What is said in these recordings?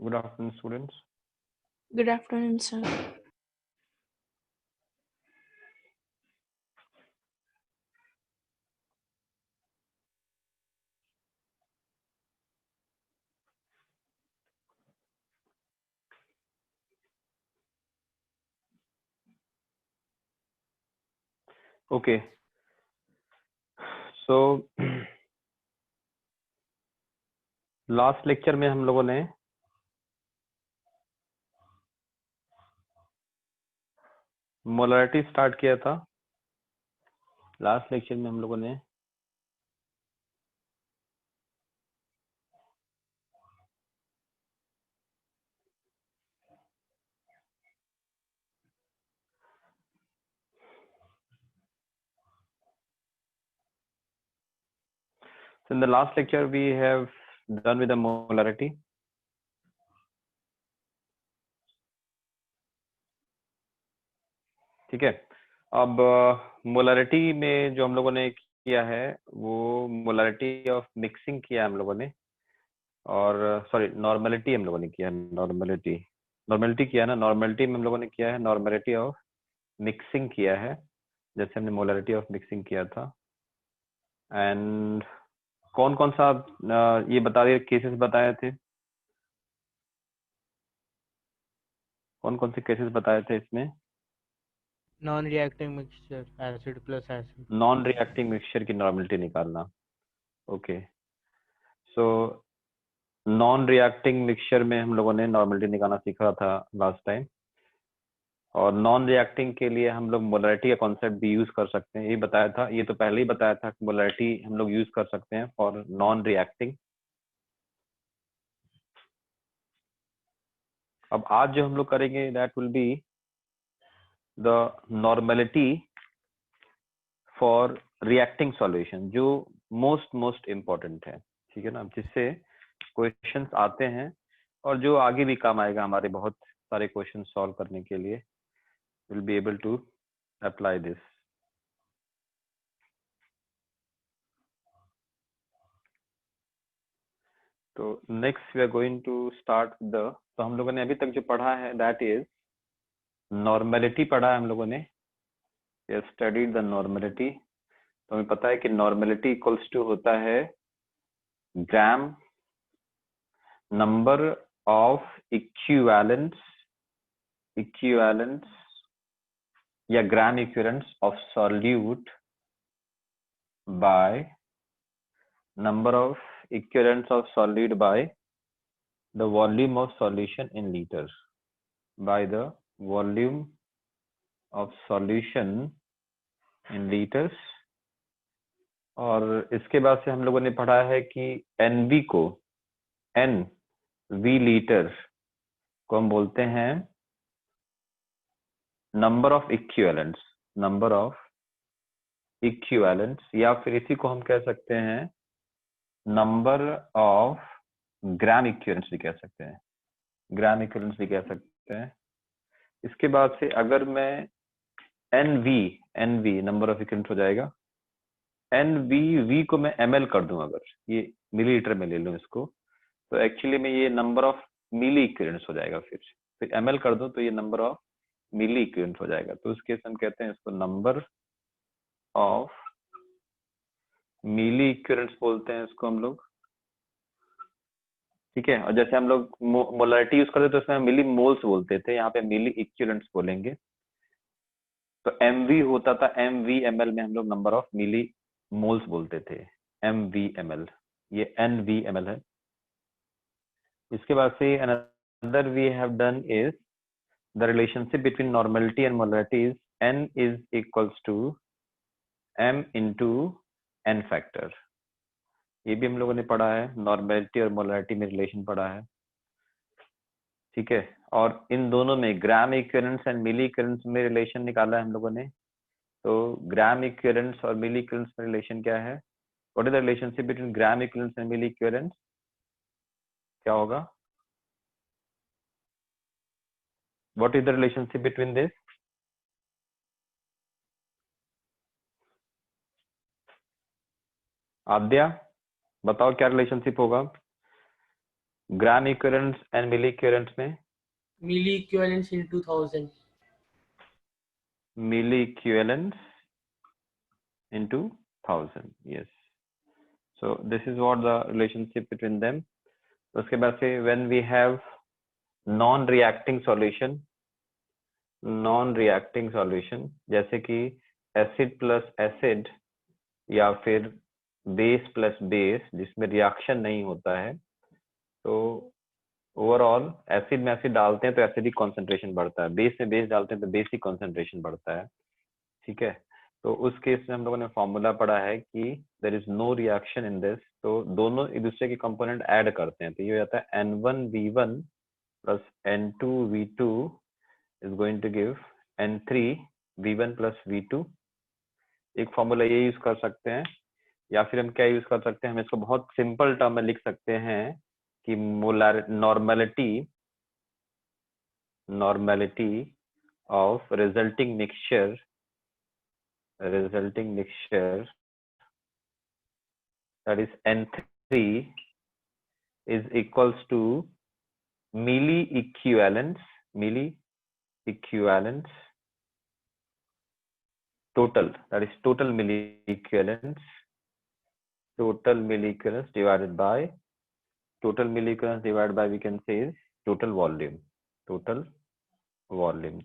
Good afternoon, students. Good afternoon, sir. Okay, so last lecture में हम लोगों ने मोलरिटी स्टार्ट किया था। लास्ट लेक्चर में हम लोगों ने in the last lecture we have done with the molarity. ठीक है, अब मोलरिटी में जो हम लोगों ने किया है वो मोलरिटी ऑफ मिक्सिंग किया हम लोगों ने, और सॉरी नॉर्मलिटी हम लोगों ने किया है। नॉर्मलिटी किया ना, नॉर्मलिटी में हम लोगों ने किया है नॉर्मलिटी ऑफ मिक्सिंग किया है, जैसे हमने मोलरिटी ऑफ मिक्सिंग किया था। एंड कौन कौन सा ये बता दिए केसेस बताए थे, कौन कौन से केसेस बताए थे इसमें? Non reacting mixture, acid plus acid. Non reacting mixture की नॉर्मलिटी निकालना। Okay, so non reacting mixture में हम लोगों ने नॉर्मलिटी निकालना सीखा था लास्ट टाइम, और नॉन रिएक्टिंग के लिए हम लोग मोलरिटी का कॉन्सेप्ट भी यूज कर सकते हैं, ये बताया था। ये तो पहले ही बताया था कि मोलरिटी हम लोग यूज कर सकते हैं फॉर नॉन रिएक्टिंग। अब आज जो हम लोग करेंगे that will be the normality for reacting solution, जो मोस्ट इम्पोर्टेंट है। ठीक है ना, जिससे क्वेश्चंस आते हैं और जो आगे भी काम आएगा हमारे बहुत सारे क्वेश्चन सॉल्व करने के लिए। Will be able to apply this. तो next we are going to start the, तो हम लोगों ने अभी तक जो पढ़ा है दैट इज नॉर्मलिटी पढ़ा है हम लोगों ने, स्टडीड द नॉर्मलिटी। तो हमें पता है कि नॉर्मलिटी इक्वल्स टू होता है ग्राम नंबर ऑफ इक्विवेलेंट्स या gram equivalents of solute by number of equivalents of solute by the volume of solution in liters, by the volume of solution in liters। और इसके बाद से हम लोगों ने पढ़ा है कि NV को, NV लीटर को हम बोलते हैं नंबर ऑफ इक्विवेलेंट्स, या फिर इसी को हम कह सकते हैं नंबर ऑफ ग्राम इक्विवेलेंट्स भी कह सकते हैं, ग्राम इक्विवेलेंट्स भी कह सकते हैं। इसके बाद से अगर मैं NV नंबर ऑफ इक्विवेलेंट्स हो जाएगा, NV को मैं ml कर दूं, अगर ये मिलीलीटर में ले लूं इसको, तो एक्चुअली में ये नंबर ऑफ मिली इक्विवेलेंट्स हो जाएगा। फिर ml कर दूं तो ये नंबर ऑफ मिली इक्विवेलेंट्स हो जाएगा। तो उस केस हम कहते हैं इसको नंबर ऑफ मिली इक्विवेलेंट्स बोलते हैं इसको हम लोग। ठीक है, और जैसे हम लोग मोलरिटी यूज करते थे तो उसमें मिली मोल्स बोलते थे, यहाँ पे मिली इक्विवेलेंट्स बोलेंगे। तो MV होता था, MV/ml में हम लोग नंबर ऑफ मिली मोल्स बोलते थे, MV/ml। ये NV/ml है। इसके बाद से another we have done is the relationship between normality and molarity is N is equals to M into N factor। ये भी हम लोगों ने पढ़ा है, नॉर्मेलिटी और मोलरिटी में रिलेशन पढ़ा है। ठीक है, और इन दोनों में ग्राम इक्विवेलेंट्स एंड मिली इक्विवेलेंट्स में रिलेशन निकाला है हम लोगों ने। तो ग्राम इक्विवेलेंट्स और मिली इक्विवेलेंट्स में रिलेशन क्या है? What is the relationship between gram equivalents and milli equivalents? क्या होगा? What is the relationship between this? Aadya बताओ क्या रिलेशनशिप होगा? Gram equivalents and milli equivalents में milli equivalents into 1000. milli equivalents into 1000. Yes. So this is what the relationship between them. उसके बाद से when we have non-reacting solution जैसे कि acid plus acid या फिर बेस प्लस बेस जिसमें reaction नहीं होता है, तो ओवरऑल एसिड में एसिड डालते हैं तो एसिडिक कॉन्सेंट्रेशन बढ़ता है, बेस में बेस डालते हैं तो बेसिक कॉन्सेंट्रेशन बढ़ता है। ठीक है, तो उस केस में हम लोगों ने फॉर्मूला पढ़ा है कि there is no reaction in this, तो दोनों एक दूसरे के कंपोनेंट ऐड करते हैं, तो ये हो जाता है N1V1 plus N2V2 is going to give N3V1 plus V2। एक फॉर्मूला ये यूज कर सकते हैं, या फिर हम क्या यूज कर सकते हैं, हम इसको बहुत सिंपल टर्म में लिख सकते हैं कि molar normality of resulting mixture that is N3 is equals to milli equivalents total, that is total milli equivalents divided by we can say is total volume।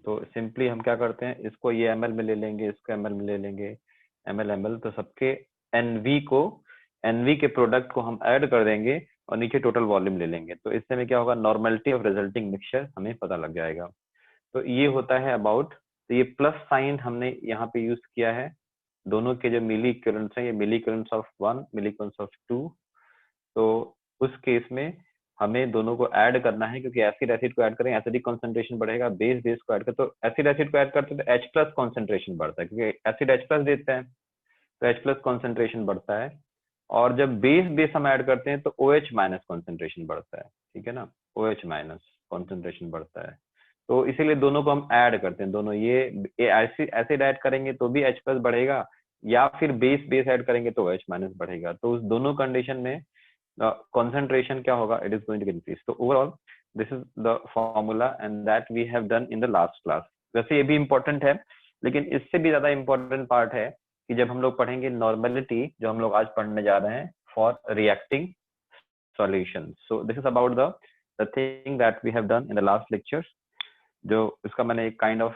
तो सिंपली हम क्या करते हैं, इसको ये ml में ले लेंगे, इसको ml में ले लेंगे, ml, तो सबके NV के प्रोडक्ट को हम ऐड कर देंगे और नीचे टोटल वॉल्यूम ले लेंगे, तो इससे में क्या होगा, नॉर्मेलिटी ऑफ रिजल्टिंग मिक्सचर हमें पता लग जाएगा। तो ये होता है अबाउट, तो ये प्लस साइन हमने यहाँ पे यूज किया है, दोनों के जो मिली इक्विवेलेंट्स हैं, ये milli equivalents of 1, milli equivalents of 2, तो उस केस में हमें दोनों को ऐड करना है, क्योंकि एसिड को ऐड करें एसिडिक कॉन्सेंट्रेशन बढ़ेगा, बेस को ऐड करें तो एसिड को ऐड करते हैं तो H प्लस कॉन्सेंट्रेशन बढ़ता है, क्योंकि एसिड H प्लस देते हैं तो H प्लस कॉन्सेंट्रेशन बढ़ता है, और जब बेस हम ऐड करते हैं तो OH माइनस कॉन्सेंट्रेशन बढ़ता है। ठीक है ना, OH माइनस कॉन्सेंट्रेशन बढ़ता है, तो इसीलिए दोनों को हम ऐड करते हैं, दोनों ये एसिड ऐड करेंगे तो भी H प्लस बढ़ेगा, या फिर बेस ऐड करेंगे तो OH माइनस बढ़ेगा, तो उस दोनों कंडीशन में concentration क्या होगा, it is going to increase। तो overall this is the formula and that we have done in the last class। वैसे ये भी important है, लेकिन इससे भी ज्यादा important part है कि जब हम लोग पढ़ेंगे नॉर्मेलिटी, जो हम लोग आज पढ़ने जा रहे हैं for reacting solutions। so this is about the thing that we have done in the last lecture, जो इसका मैंने एक kind of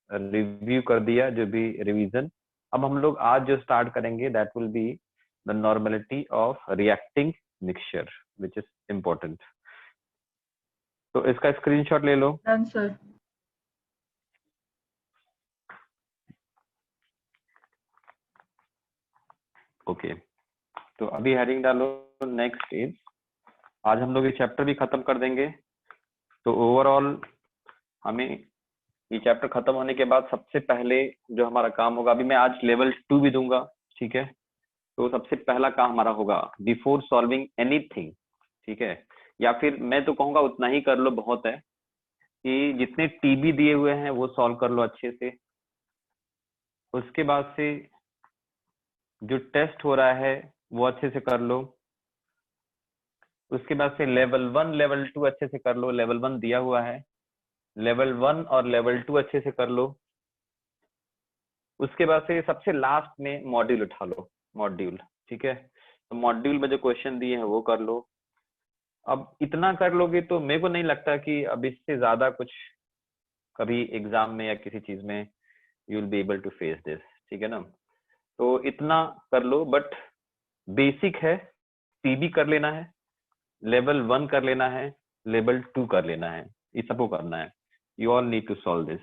रिव्यू कर दिया, जो भी रिवीजन। अब हम लोग आज जो स्टार्ट करेंगे that will be the normality of reacting mixture which is important। तो इसका स्क्रीनशॉट ले लो। Done, sir. ओके, तो अभी हेडिंग डालो नेक्स्ट इज, आज हम लोग ये चैप्टर भी खत्म कर देंगे। तो ओवरऑल हमें ये चैप्टर खत्म होने के बाद सबसे पहले जो हमारा काम होगा, अभी मैं आज लेवल 2 भी दूंगा, ठीक है, तो सबसे पहला काम हमारा होगा बिफोर सॉल्विंग एनीथिंग, ठीक है, या फिर मैं तो कहूंगा उतना ही कर लो, बहुत है, कि जितने टीबी दिए हुए हैं वो सॉल्व कर लो अच्छे से। उसके बाद से जो टेस्ट हो रहा है वो अच्छे से कर लो। उसके बाद से लेवल 1 लेवल 2 अच्छे से कर लो, लेवल 1 दिया हुआ है, लेवल 1 और लेवल 2 अच्छे से कर लो। उसके बाद से सबसे लास्ट में मॉड्यूल उठा लो, मॉड्यूल, ठीक है, तो मॉड्यूल में जो क्वेश्चन दिए हैं वो कर लो। अब इतना कर लोगे तो मेरे को नहीं लगता कि अब इससे ज्यादा कुछ कभी एग्जाम में या किसी चीज में you will be able to face this, ठीक है ना, तो इतना कर लो। बट बेसिक है, टीबी कर लेना है, लेवल 1 कर लेना है, लेवल 2 कर लेना है, ये सबको करना है। You all need to solve this,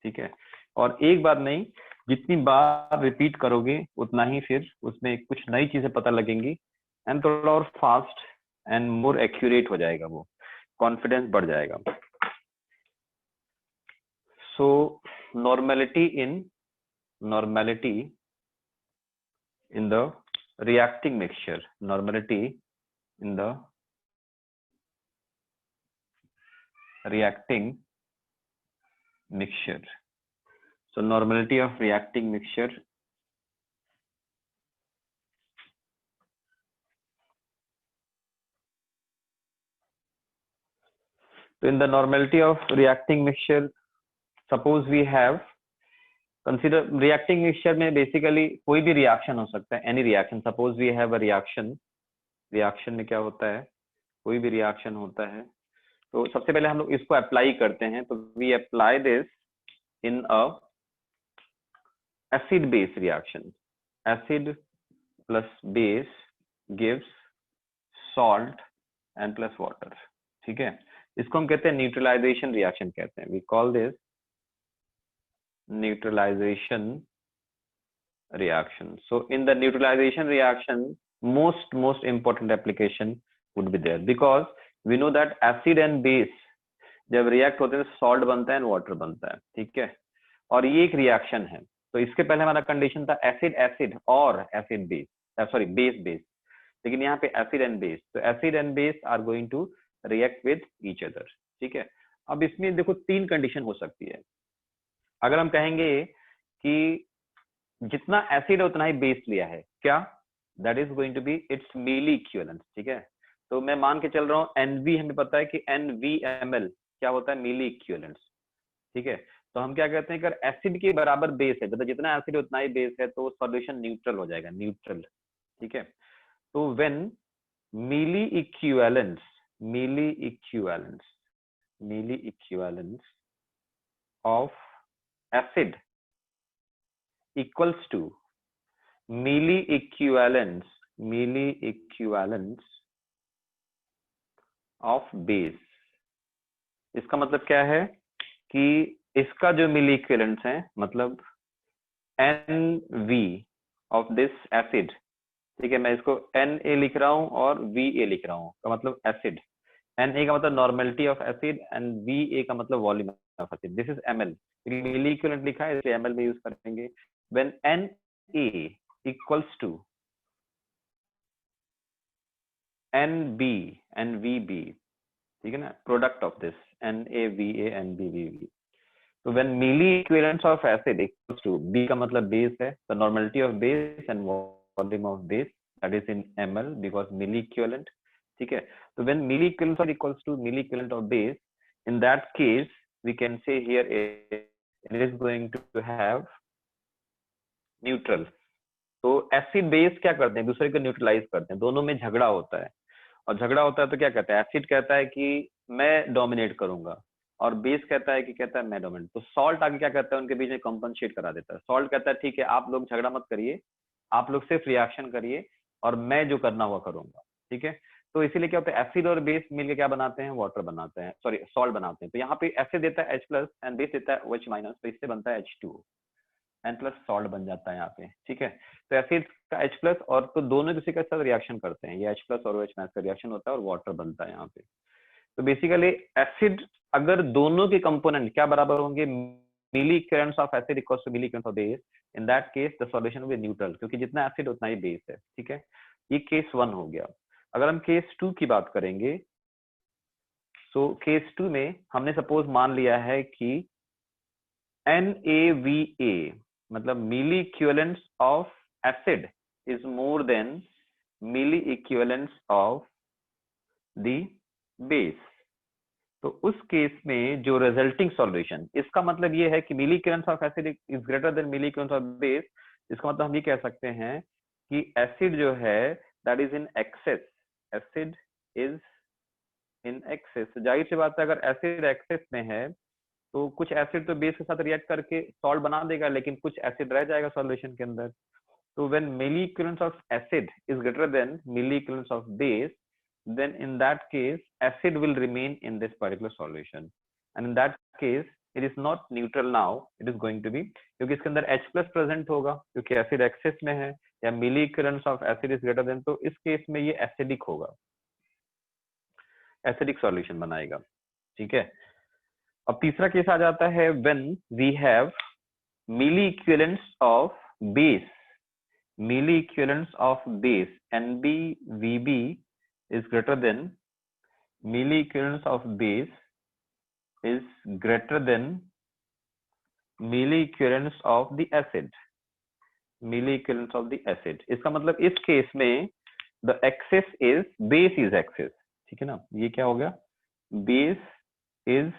ठीक है, और एक बार नहीं, जितनी बार रिपीट करोगे उतना ही फिर उसमें कुछ नई चीजें पता लगेंगी, एंड थोड़ा और फास्ट एंड मोर एक्यूरेट हो जाएगा, वो कॉन्फिडेंस बढ़ जाएगा। सो normality in the reacting mixture, normality in the reacting mixture। So normality of reacting mixture, So in the normality of reacting mixture, suppose we have consider reacting mixture में basically कोई भी reaction हो सकता है, any reaction. Suppose we have a reaction में क्या होता है, कोई भी reaction होता है, तो सबसे पहले हम लोग इसको अप्लाई करते हैं. तो we apply this in a acid base reaction. Acid plus base gives salt and plus water. ठीक है, इसको हम कहते हैं न्यूट्रलाइजेशन रिएक्शन कहते हैं. We call this neutralization reaction. So in the neutralization reaction, most important application would be there, because we know that acid and base जब react होते हैं salt बनता है and water बनता है. ठीक है, और ये एक reaction है. तो इसके पहले हमारा कंडीशन था acid और acid base, sorry base, लेकिन यहाँ पे acid and base, तो acid and base are going to react with each other. ठीक है, अब इसमें देखो तीन कंडीशन हो सकती है. अगर हम कहेंगे कि जितना एसिड है उतना ही बेस लिया है, क्या, that is going to be its milliequivalent. ठीक है, तो मैं मान के चल रहा हूँ NV, हमें पता है कि NVML क्या होता है, मीली इक्विवेलेंट. ठीक है, तो हम क्या कहते हैं, अगर एसिड के बराबर बेस है, मतलब जितना एसिड उतना ही बेस है, तो सॉल्यूशन न्यूट्रल हो जाएगा, न्यूट्रल. ठीक है, तो when mealy equivalence of acid equals to milli equivalence of base. इसका मतलब क्या है कि इसका जो मिली इक्विवेलेंस है, मतलब NV of this acid. ठीक है, मैं इसको Na लिख रहा हूं और Va लिख रहा हूं, का मतलब एसिड. Na का मतलब normality of acid and Va का मतलब volume of acid. This is ml, milliequivalent लिखा है इसलिए ml में यूज करेंगे. When Na equals to NB and VB, ठीक है ना, product of this NaVa and BVB. तो when milli equivalence of acid equals to, B का मतलब बेस है, तो normality of base and volume of base, that is in ml because milli equivalent. ठीक है, तो when milli equivalence of equals to milli equivalent of base, in that case we can say here it is going to have neutral. तो acid base क्या करते हैं, दूसरे को neutralise करते हैं. दोनों में झगड़ा होता है, और झगड़ा होता है तो क्या कहता है, एसिड कहता है कि मैं डोमिनेट करूंगा, और बेस कहता है मैं डोमिनेट. तो सॉल्ट आगे क्या करता है, उनके बीच में कंपनसेट करा देता है. सॉल्ट कहता है ठीक है, आप लोग झगड़ा मत करिए, आप लोग सिर्फ रिएक्शन करिए, और मैं जो करना हुआ करूंगा. ठीक है, तो इसीलिए क्या होता है, एसिड और बेस मिलकर क्या बनाते हैं, वाटर बनाते हैं, सॉरी सॉल्ट बनाते हैं. तो यहाँ पे एसिड देता है H+ एंड बेस देता है OH-, तो इससे बनता है H2O एंड प्लस सॉल्ट बन जाता है यहाँ पे. ठीक है, तो एसिड का H+, और तो दोनों दूसरे के साथ रिएक्शन करते हैं, ये H+ और OH- का रिएक्शन होता है और वाटर बनता है यहाँ पे. तो बेसिकली एसिड, अगर दोनों के कंपोनेंट क्या बराबर होंगे, milli equivalence of acid equals to milli equivalence of base, in that case the solution will be neutral, क्योंकि जितना एसिड उतना ही बेस है. ठीक है, ये केस 1 हो गया. अगर हम केस 2 की बात करेंगे, तो केस 2 में हमने सपोज मान लिया है कि NaVa, मतलब milli equivalence of acid is more than milli equivalence of the base. तो उस केस में जो रिजल्टिंग सॉल्यूशन, इसका मतलब ये है कि milli equivalence of acid is greater than milli equivalence of base. इसका मतलब हम ये कह सकते हैं कि एसिड जो है that is in access, acid is in access. जाहिर सी बात है, अगर एसिड एक्सेस में है तो कुछ एसिड तो बेस के साथ रिएक्ट करके सॉल्ट बना देगा, लेकिन कुछ एसिड रह जाएगा सॉल्यूशन के अंदर. तो when milli equivalence of acid is greater than milli equivalence of base, then in that case acid will remain in this particular solution, and in that case it is not neutral now, it is going to be, क्योंकि इसके अंदर H+ present होगा, क्योंकि acid access में है, या milli equivalence of acid is greater than, तो इस केस में ये एसिडिक होगा, एसिडिक सॉल्यूशन बनाएगा. ठीक है, अब तीसरा केस आ जाता है when we have milli equivalence of base, milli equivalence of base NbVb is greater than milli equivalence of base is greater than milli equivalence of the acid, milli equivalence of the acid. इसका मतलब इस case में the excess is base is excess. ठीक है ना, ये क्या हो गया, base इज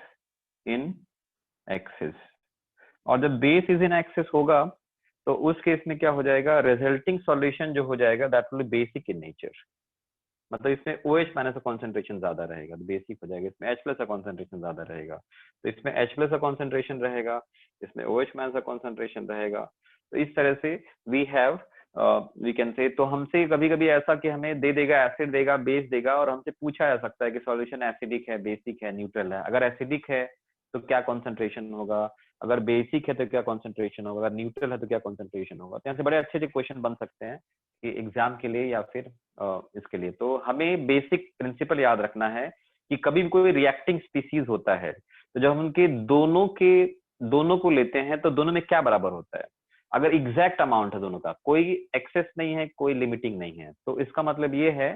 इन एक्सेस, और जब बेस इज इन एक्सेस होगा तो उस केस में क्या हो जाएगा, रिजल्टिंग सॉल्यूशन जो हो जाएगा that will be basic in nature, मतलब इसमें OH माइनस का कॉन्सेंट्रेशन ज्यादा रहेगा तो बेसिक हो जाएगा, इसमें H प्लस का कॉन्सेंट्रेशन ज्यादा रहेगा तो इसमें H प्लस का कॉन्सेंट्रेशन रहेगा, इसमें OH माइनस का कॉन्सेंट्रेशन रहेगा। तो इस तरह से वी कैन से, तो हमसे कभी कभी ऐसा कि हमें दे देगा, एसिड देगा, बेस देगा, और हमसे पूछा जा सकता है कि सॉल्यूशन एसिडिक है, बेसिक है, न्यूट्रल है। अगर एसिडिक है तो क्या कॉन्सेंट्रेशन होगा, अगर बेसिक है तो क्या कॉन्सेंट्रेशन होगा, अगर न्यूट्रल है तो क्या कॉन्सेंट्रेशन होगा। तो यहाँ से बड़े अच्छे अच्छे क्वेश्चन बन सकते हैं कि एग्जाम के लिए या फिर इसके लिए। तो हमें बेसिक प्रिंसिपल याद रखना है कि कभी भी कोई रिएक्टिंग स्पीसीज होता है तो जब हम उनके दोनों को लेते हैं तो दोनों में क्या बराबर होता है, अगर एग्जैक्ट अमाउंट है दोनों का, कोई एक्सेस नहीं है, कोई लिमिटिंग नहीं है, तो इसका मतलब ये है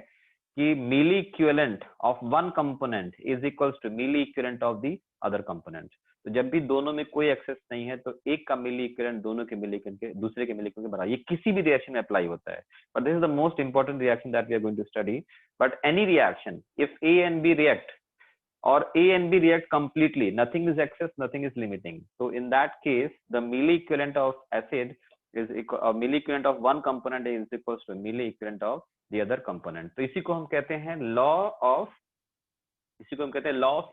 कि milli equivalent of one component is equals to milli equivalent of the other component. तो जब भी दोनों में कोई एक्सेस नहीं है तो एक का मिली इक्विवेलेंट दूसरे के मिली इक्विवेलेंट के बराबर। ये किसी भी रिएक्शन में अप्लाई होता है, but this is the most important reaction that we are going to study. But any reaction if A and B react or A and B react completely, nothing is excess, nothing is limiting, so in that case the milli equivalent of acid is equal, milli equivalent of one component is equals to milli equivalent of the other component। तो इसी को हम कहते हैं law of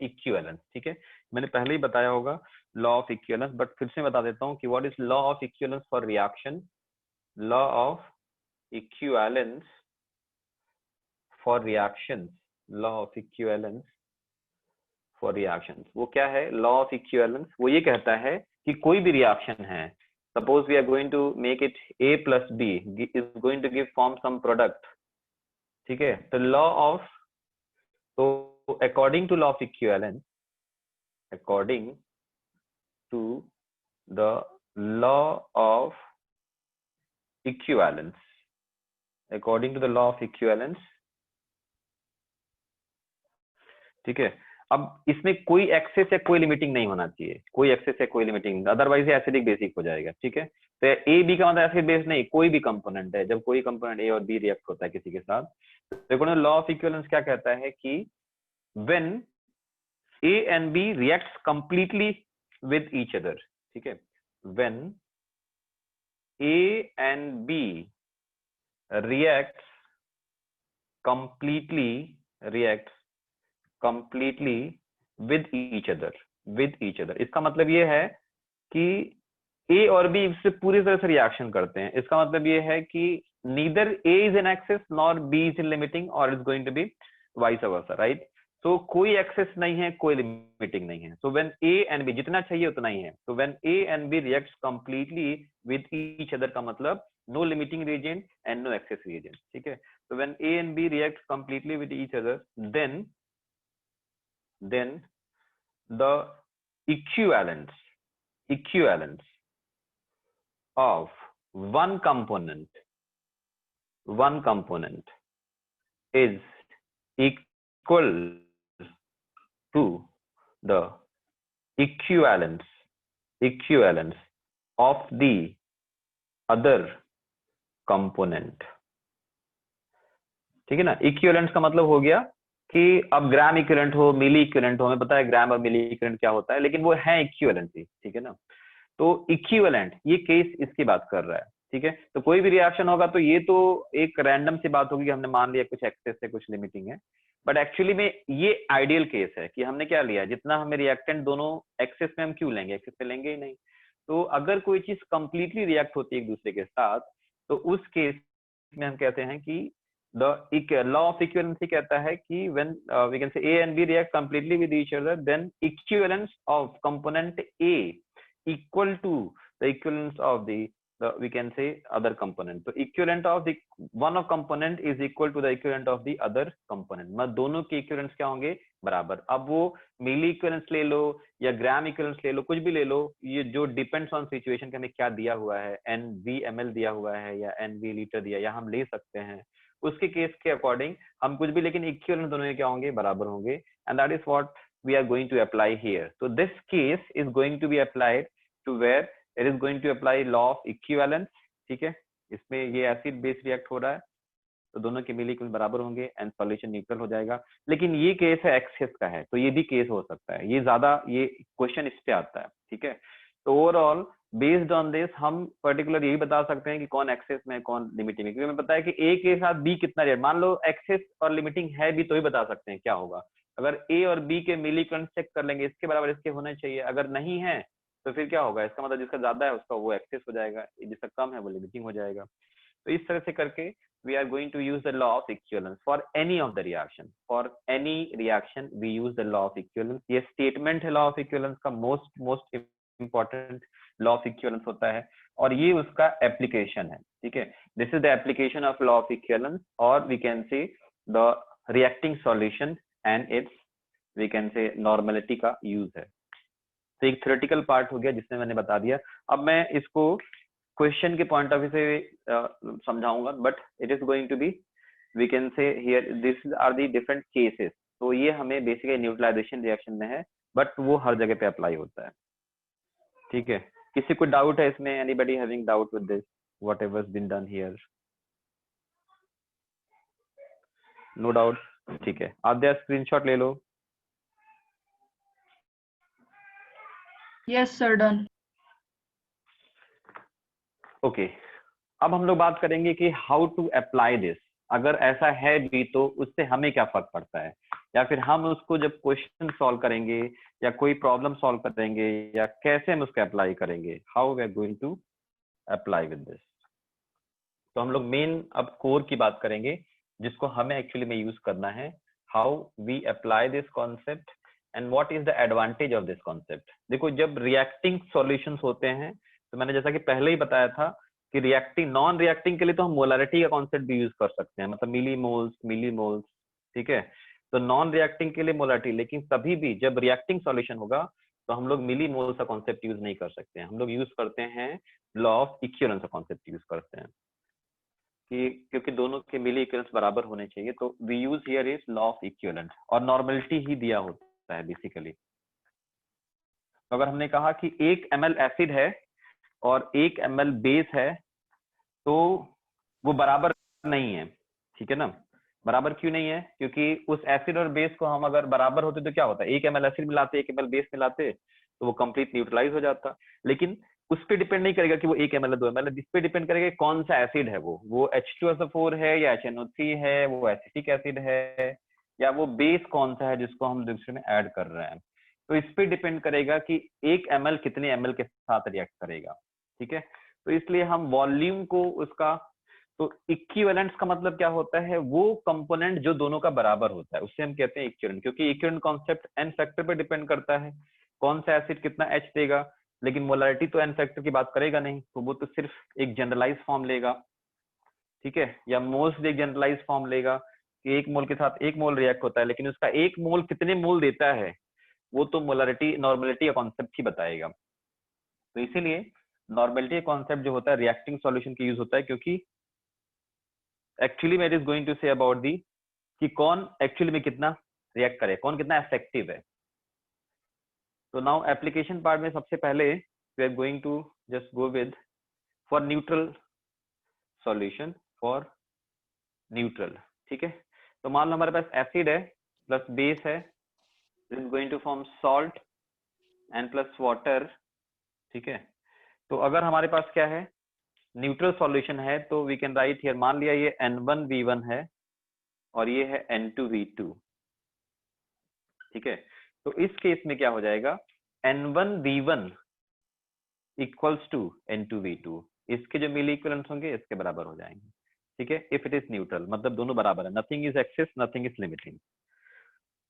equivalence. ठीक है, मैंने पहले ही बताया होगा लॉ ऑफ इक्विवेलेंस, बट फिर से बता देता हूँ कि what is law of equivalence for reaction. Law of equivalence for reactions, law of equivalence for reactions, वो क्या है? लॉ ऑफ इक्विवेलेंस वो ये कहता है कि कोई भी रिएक्शन है, suppose we are going to make it A plus B is going to give form some product, ठीक है। तो लॉ ऑफ, तो according to law of equivalence, according to the law of equivalence, according to the law of equivalence, ठीक है। अब इसमें कोई access या कोई लिमिटिंग नहीं होना चाहिए, कोई एक्सेस या कोई लिमिटिंग, अदरवाइज एसिडिक बेसिक हो जाएगा। ठीक है, तो ए बी का मतलब एसिड बेस नहीं, कोई भी कंपोनेंट है, जब कोई कंपोनेंट ए और बी रिएक्ट होता है किसी के साथ, तो लॉ ऑफ इक्विवेलेंस क्या कहता है कि when A and B reacts completely with each other, ठीक है, when A and B reacts completely with each other, इसका मतलब ये है कि ए और बी इससे पूरी तरह से रिएक्शन करते हैं। इसका मतलब ये है कि neither A is in excess nor B is in limiting और is going to be vice versa, right. तो कोई एक्सेस नहीं है, कोई लिमिटिंग नहीं है। So when A and B, जितना चाहिए उतना ही है। तो when A and B reacts completely with each other का मतलब no limiting reagent and no excess reagent, ठीक है। तो when A and B reacts completely with each other, then the equivalence of one component is equal to the equivalence of the other component, ठीक है ना। Equivalence का मतलब हो गया कि अब ग्राम इक्विवेलेंट हो, मिली इक्विवेलेंट हो, हमें पता है ग्राम और मिली इक्विवेलेंट क्या होता है, लेकिन वो है इक्विवेलेंसी, ठीक है ना। तो इक्विवेलेंट ये केस इसकी बात कर रहा है, ठीक है। तो कोई भी रिएक्शन होगा तो ये तो एक रैंडम सी बात होगी, हमने मान लिया कुछ एक्सेस है कुछ लिमिटिंग है, बट एक्चुअली में ये आइडियल केस है कि हमने क्या लिया, जितना हमें रिएक्टेंट दोनों एक्सेस में हम क्यों लेंगे, एक्सेस में लेंगे ही नहीं। तो अगर कोई चीज कंप्लीटली रिएक्ट होती है एक दूसरे के साथ, तो उस केस में हम कहते हैं कि the law of equivalency कहता है कि when we can say A and B react completely with each other, then equivalence of component A equal to the equivalence of the we can say other component। तो equivalent of the one of component is equal to the equivalent of the other component, मतलब दोनों के equivalence क्या होंगे, बराबर। अब वो मिली equivalence ले लो या ग्राम equivalence ले लो, कुछ भी ले लो, ये जो डिपेंड्स ऑन सिचुएशन के हमें क्या दिया हुआ है, NV ml दिया हुआ है या NV लीटर दिया, या हम ले सकते हैं उसके केस के अकॉर्डिंग हम कुछ भी, लेकिन इक्विवेलेंट दोनों के क्या होंगे, बराबर होंगे। And that is what we are going to apply here. तो this case is going to be applied to where it is going to apply law of equivalence, ठीक है। इसमें ये एसिड बेस रिएक्ट हो रहा है तो दोनों के मिली इक्विवेलेंस बराबर होंगे एंड सॉल्यूशन न्यूट्रल हो जाएगा। लेकिन ये केस है एक्सेस का है, तो ये भी केस हो सकता है, ये ज्यादा ये क्वेश्चन इस पे आता है, ठीक है। तो ओवरऑल बेस्ड ऑन दिस हम पर्टिकुलर यही बता सकते हैं कि कौन एक्सेस में कौन लिमिटिंग है, क्योंकि हमें पता है कि ए के साथ बी कितना रेट, मान लो एक्सेस और लिमिटिंग है भी तो ही बता सकते हैं क्या होगा। अगर ए और बी के मिली इक्विवेलेंस चेक कर लेंगे, इसके बराबर इसके होने चाहिए, अगर नहीं है तो फिर क्या होगा, इसका मतलब जिसका ज्यादा है उसका वो एक्सेस हो जाएगा, जिसका कम है वो लिमिटिंग हो जाएगा। तो इस तरह से करके we are going to use the law of equivalence for any of the reaction. For any reaction we use the law of equivalence. ये statement है law of equivalence का most important law of equivalence होता है, और ये उसका application है, ठीक है। This is the application of law of equivalence, or we can say the reacting solution and its we can say normality का use है। तो एक theoretical part हो गया जिसमें मैंने बता दिया। अब मैं इसको क्वेश्चन के पॉइंट ऑफ व्यू से समझाऊंगा, but it is going to be we can say here this are the different cases. तो ये हमें बेसिकली न्यूट्रलाइजेशन रिएक्शन में है, बट वो हर जगह पे अप्लाई होता है, ठीक है। किसी को डाउट है इसमें, anybody having doubt with this whatever has been done here? No doubt, ठीक है। आप दे स्क्रीनशॉट ले लो। Yes, sir, done. ओके अब हम लोग बात करेंगे कि हाउ टू अप्लाई दिस। अगर ऐसा है भी तो उससे हमें क्या फर्क पड़ता है, या फिर हम उसको जब क्वेश्चन सॉल्व करेंगे या कोई प्रॉब्लम सॉल्व करेंगे या कैसे हम उसको अप्लाई करेंगे, how we are going to apply with this. तो हम लोग मेन अब कोर की बात करेंगे जिसको हमें एक्चुअली में यूज करना है, how we apply this concept and what is the advantage of this concept. देखो जब रिएक्टिंग सॉल्यूशंस होते हैं तो मैंने जैसा कि पहले ही बताया था कि रिएक्टिंग नॉन रिएक्टिंग के लिए तो हम मोलारिटी का कॉन्सेप्ट भी यूज कर सकते हैं, मतलब मिली मोल्स, ठीक है। तो नॉन रिएक्टिंग के लिए मोलारिटी, लेकिन कभी भी जब रिएक्टिंग सॉल्यूशन होगा तो हम लोग मिली मोल्स का कॉन्सेप्ट यूज नहीं कर सकते हैं, हम लोग यूज करते हैं लॉ ऑफ इक्विवेलेंस का कॉन्सेप्ट यूज करते हैं, कि क्योंकि दोनों के मिली इक्विवेलेंस बराबर होने चाहिए। तो we use here is law of equivalence, और नॉर्मलिटी ही दिया होता है बेसिकली। तो अगर हमने कहा कि 1 ml एसिड है और 1 ml बेस है तो वो बराबर नहीं है, ठीक है ना। बराबर क्यों नहीं है? क्योंकि उस एसिड और बेस को हम अगर बराबर होते तो क्या होता है, 1 ml एसिड मिलाते 1 ml बेस मिलाते तो वो कंप्लीट न्यूट्रलाइज हो जाता। लेकिन उस पर डिपेंड नहीं करेगा कि वो 1 ml है 2 ml है, जिस पे डिपेंड करेगा कौन सा एसिड है, वो H2SO4 है या HNO3 है, वो एसिटिक एसिड है या वो बेस कौन सा है जिसको हम दूसरे में ऐड कर रहे हैं। तो इस पे डिपेंड करेगा कि 1 ml कितने ml के साथ रिएक्ट करेगा, ठीक है। तो इसलिए हम वॉल्यूम को उसका, तो इक्विवेलेंस का मतलब क्या होता है, वो कंपोनेंट जो दोनों का बराबर होता है उसे हम कहते हैं इक्विवेलेंट। क्योंकि इक्विवेलेंट कॉन्सेप्ट एन फैक्टर पे डिपेंड करता है, कौन सा एसिड कितना एच देगा, लेकिन मोलारिटी तो एन फैक्टर की बात करेगा नहीं, तो वो तो सिर्फ एक जनरलाइज फॉर्म लेगा, ठीक है, या मोल्स एक जनरलाइज फॉर्म लेगा कि 1 मोल के साथ 1 मोल रिएक्ट होता है, लेकिन उसका 1 मोल कितने मोल देता है वो तो मोलारिटी नॉर्मलिटी का कॉन्सेप्ट ही बताएगा। तो इसीलिए नॉर्मलिटी कॉन्सेप्ट जो होता है रिएक्टिंग सॉल्यूशन के यूज होता है, क्योंकि एक्चुअली मैं it is going to say about the कि कौन एक्चुअली में कितना रिएक्ट करे, कौन कितना इफेक्टिव है। तो नाउ एप्लीकेशन पार्ट में सबसे पहले we are going to just go with for neutral solution, for neutral, ठीक है। तो मान लो हमारे पास एसिड है प्लस बेस है, it is going to form salt and plus water, ठीक है। तो अगर हमारे पास क्या है, न्यूट्रल सॉल्यूशन है, तो वी कैन राइट हियर, मान लिया ये N1V1 है और ये है N2V2, ठीक है। तो इस केस में क्या हो जाएगा, N1V1 इक्वल्स टू N2V2, इसके जो मिली इक्विवेलेंट होंगे इसके बराबर हो जाएंगे, ठीक है। इफ इट इज न्यूट्रल मतलब दोनों बराबर है, nothing is excess nothing is limiting.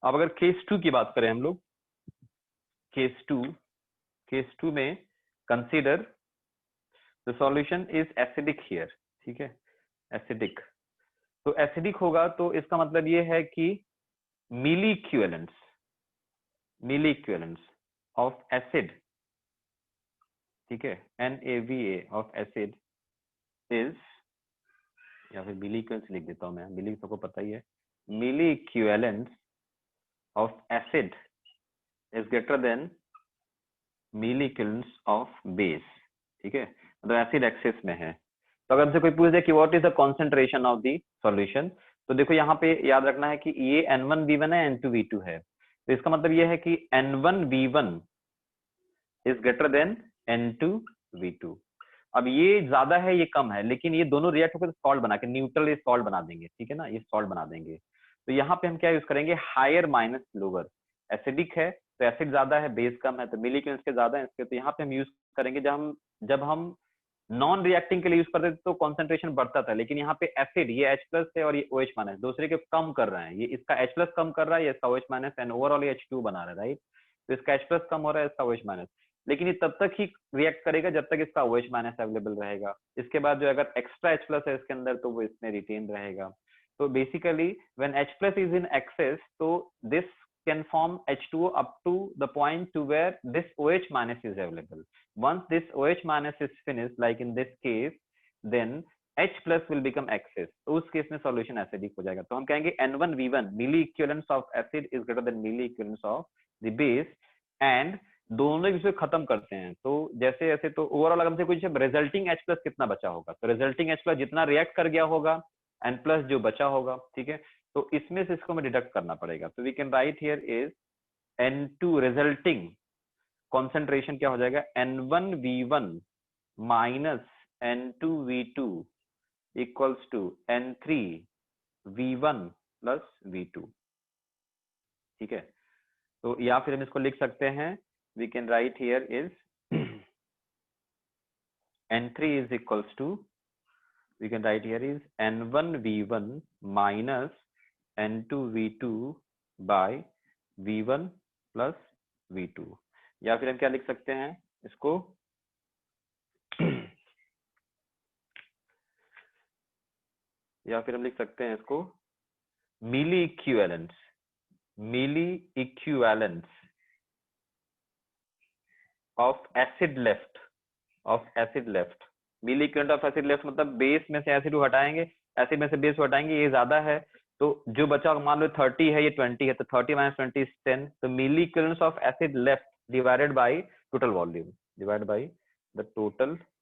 अब अगर केस 2 की बात करें हम लोग, केस 2 में consider the solution is acidic here, ठीक है, एसिडिक। तो एसिडिक होगा तो इसका मतलब ये है कि मिली इक्विवेलेंट्स ऑफ एसिड, ठीक है, NaVA ऑफ एसिड इज, या फिर मिली इक्विवेलेंट्स लिख देता हूं मैं, मिली सबको पता ही है, milli equivalents of acid is greater than milli equivalents of base, ठीक है। मतलब एसिड एक्सेस में है तो अगर हमसे कोई पूछ दे कि what is the concentration of the solution, तो देखो यहाँ पे याद रखना है कि ये N1V1 है, N2V2 है, तो इसका मतलब ये है कि N1V1 is greater then N2V2। अब ये ज्यादा है ये कम है, लेकिन ये दोनों रिएक्ट होकर सॉल्ट बना के न्यूट्रल सॉल्ट बना देंगे, ठीक है ना, ये सॉल्ट बना देंगे। तो यहाँ पे हम क्या यूज करेंगे, हायर माइनस लोअर। एसिडिक है तो एसिड ज्यादा है, बेस कम है, तो मिली के इसके ज्यादा है इसके, तो यहाँ पे हम यूज करेंगे जब हम नॉन रिएक्टिंग के लिए यूज करते थे तो कॉन्सेंट्रेशन बढ़ता था, लेकिन यहाँ पे एसिड ये H+ है और ये OH- दूसरे के कम कर रहे हैं, ये इसका H+ कम कर रहा है, ये इसका OH- एंड ओवरऑल ये H2 बना रहा है, राइट। तो इसका H+ कम हो रहा है, इसका OH-, लेकिन ये तब तक ही रिएक्ट करेगा जब तक इसका OH- अवेलेबल रहेगा। इसके बाद जो अगर एक्स्ट्रा H+ है इसके अंदर तो वो इसमें रिटेन रहेगा। तो basically when H+ is in access, तो this can form H2O up to the point to where this OH- is available. Once this OH- is finished, like in this case, then H+ will become excess. तो उस case में solution acidic हो जाएगा। तो हम कहेंगे N1V1 milli equivalence of acid is greater than milli equivalence of the base, and दोनों एक खत्म करते हैं। तो जैसे ऐसे, तो ओवरऑल अगर हमसे कुछ रिजल्टिंग H+ कितना बचा होगा, तो रिजल्टिंग H+ जितना रिएक्ट कर गया होगा, N+ जो बचा होगा, ठीक है, तो इसमें से इसको हमें डिडक्ट करना पड़ेगा। तो we can write here is N2 resulting concentration क्या हो जाएगा, N1V1 minus N2V2 equals to N3V1 plus V2, ठीक है। तो या फिर हम इसको लिख सकते हैं, we can write here is N3 is equals to, we can write here is N1V1 minus N2V2 by V1 plus V2। या फिर हम क्या लिख सकते हैं इसको या फिर हम लिख सकते हैं इसको milli equivalence of acid left milli equivalent of acid left मतलब बेस में से एसिड हटाएंगे, एसिड में से बेस हटाएंगे, ये ज्यादा है, तो जो बचा मान लो 30 है, ये 20 है, तो 30 - 20 is 10। तो milli equivalence of acid left divided by total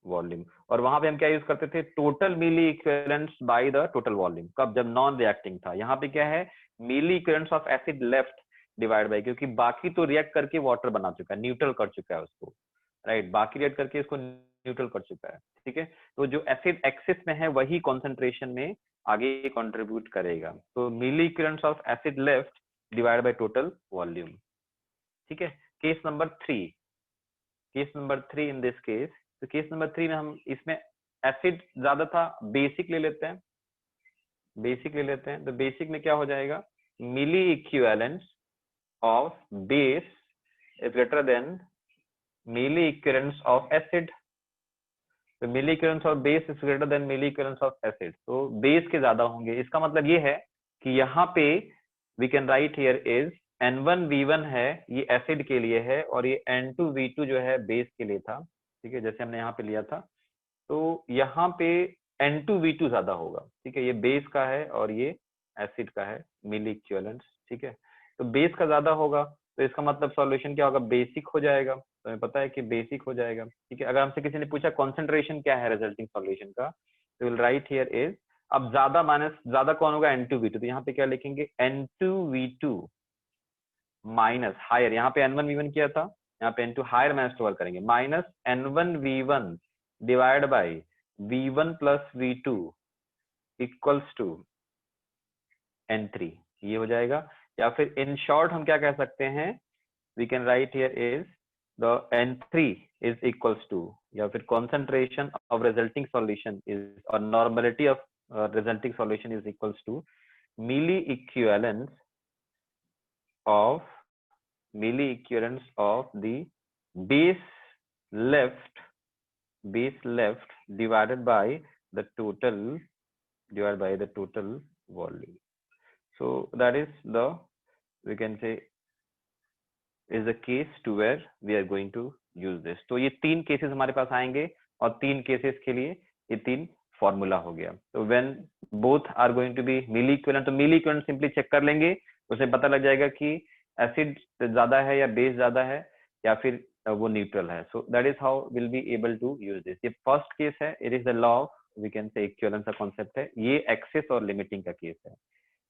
volume, और वहां पे हम क्या यूज करते थे, total milli equivalence by the total volume, कब, जब नॉन रिएक्टिंग था। यहाँ पे क्या है, milli equivalence of acid left divide by, क्योंकि बाकी तो रिएक्ट करके वाटर बना चुका है, न्यूट्रल कर चुका है उसको, राइट, बाकी रिएक्ट करके इसको न्यूट्रल कर चुका है, ठीक है। तो जो एसिड एक्सिस में है वही कॉन्सेंट्रेशन में आगे कंट्रीब्यूट करेगा। तो milli equivalence of acid left divide by total volume, ठीक है। Case number 3 in this case, तो केस नंबर 3 में हम इसमें एसिड ज्यादा था, बेसिक ले लेते हैं, तो बेसिक में क्या हो जाएगा, milli equivalence of base is greater than milli equivalence of acid. तो milli equivalence of base is greater than milli equivalence of acid, तो बेस के ज्यादा होंगे। इसका मतलब ये है कि यहाँ पे we can write here is N1V1 है, ये एसिड के लिए है, और ये N2V2 जो है बेस के लिए था, ठीक है, जैसे हमने यहाँ पे लिया था। तो यहाँ पे N2V2 ज्यादा होगा, ठीक है, ये बेस का है और ये एसिड का है मिली इक्विवेलेंस, ठीक है। तो बेस का ज्यादा होगा, तो इसका मतलब सॉल्यूशन क्या होगा, बेसिक हो जाएगा। तो हमें पता है कि बेसिक हो जाएगा, ठीक है। अगर हमसे किसी ने पूछा कॉन्सेंट्रेशन क्या है रिजल्टिंग सॉल्यूशन का, तो विल राइट हियर इज, अब ज्यादा कौन होगा, N2V2, तो यहाँ पे क्या लिखेंगे, N2V2 माइनस हायर, यहाँ पे N1V1 किया था, यहाँ पे N2 हायर माइनस टोटल करेंगे, minus N1V1 divide by V1 plus V2 equals to N3, ये हो जाएगा। या फिर इन शॉर्ट हम क्या कह सकते हैं, we can write here is the N3 is equals to, या फिर concentration of resulting solution is, or normality of resulting solution is equals to milli equivalence of the base left divided by the total volume. So that is the, we can say, is the case to where we are going to use this. तो ये 3 cases हमारे पास आएंगे, और 3 cases के लिए ये 3 formula हो गया। तो when both are going to be milliequivalent, तो मिली इक्विवेलेंट सिंपली चेक कर लेंगे, उसे पता लग जाएगा कि एसिड ज्यादा है या बेस ज्यादा है या फिर वो न्यूट्रल है। So that is how will be able to use this. ये फर्स्ट केस है, it is the law of we can say equivalence का कॉन्सेप्ट है, ये एक्सेस और लिमिटिंग का केस है।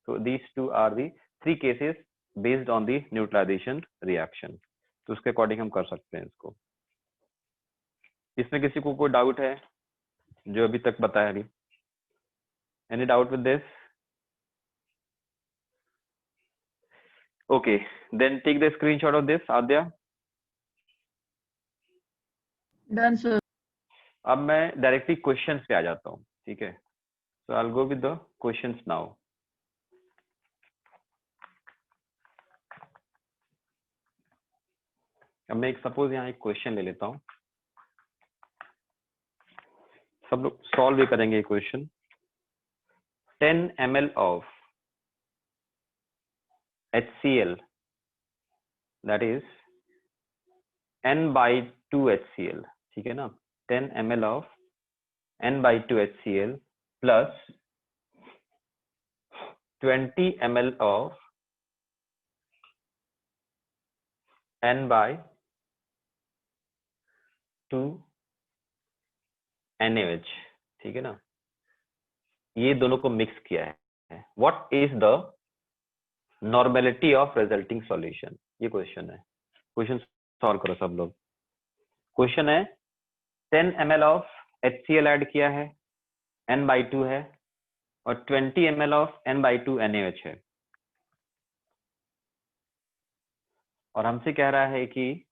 तो these two are the 3 cases based on the neutralization reaction. तो उसके अकॉर्डिंग हम कर सकते हैं इसको। इसमें किसी को कोई डाउट है जो अभी तक बताया अभी? Any doubt with this? Okay, then take the screenshot of this Aadya. Done, sir. अब मैं डायरेक्टली क्वेश्चंस पे आ जाता हूँ, ठीक है। So I will go with the questions now. अब मैं एक सपोज यहाँ एक क्वेश्चन ले लेता हूँ, सब लोग सॉल्व भी करेंगे question. 10 ml of HCl, that is n/2 HCl, ठीक है ना। 10 ml of n/2 HCl plus 20 ml of n/2 NaOH, ठीक है ना। ये दोनों को मिक्स किया है। What is the normality of resulting solution? ये क्वेश्चन है। क्वेश्चन सॉल्व करो सब लोग। क्वेश्चन है 10 ml ऑफ HCl ऐड किया है, n/2 है, और 20 ml ऑफ n/2 NaOH है, और हमसे कह रहा है कि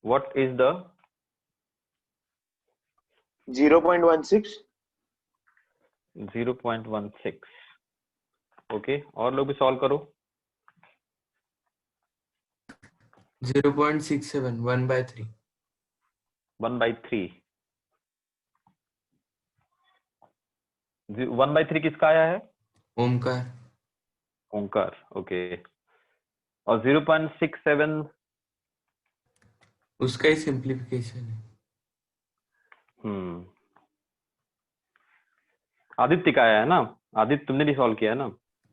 व्हाट इज द 0.16 0.16। ओके, और लोग भी सॉल्व करो। 0.67 1/3 1/3 1/3 किसका आया है? ओमकार ओंकार। ओके, और 0.67 उसका ही सिंप्लीफिकेशन है। आदित्य का आया है ना? आदित्य तुमने भी सॉल्व किया है ना?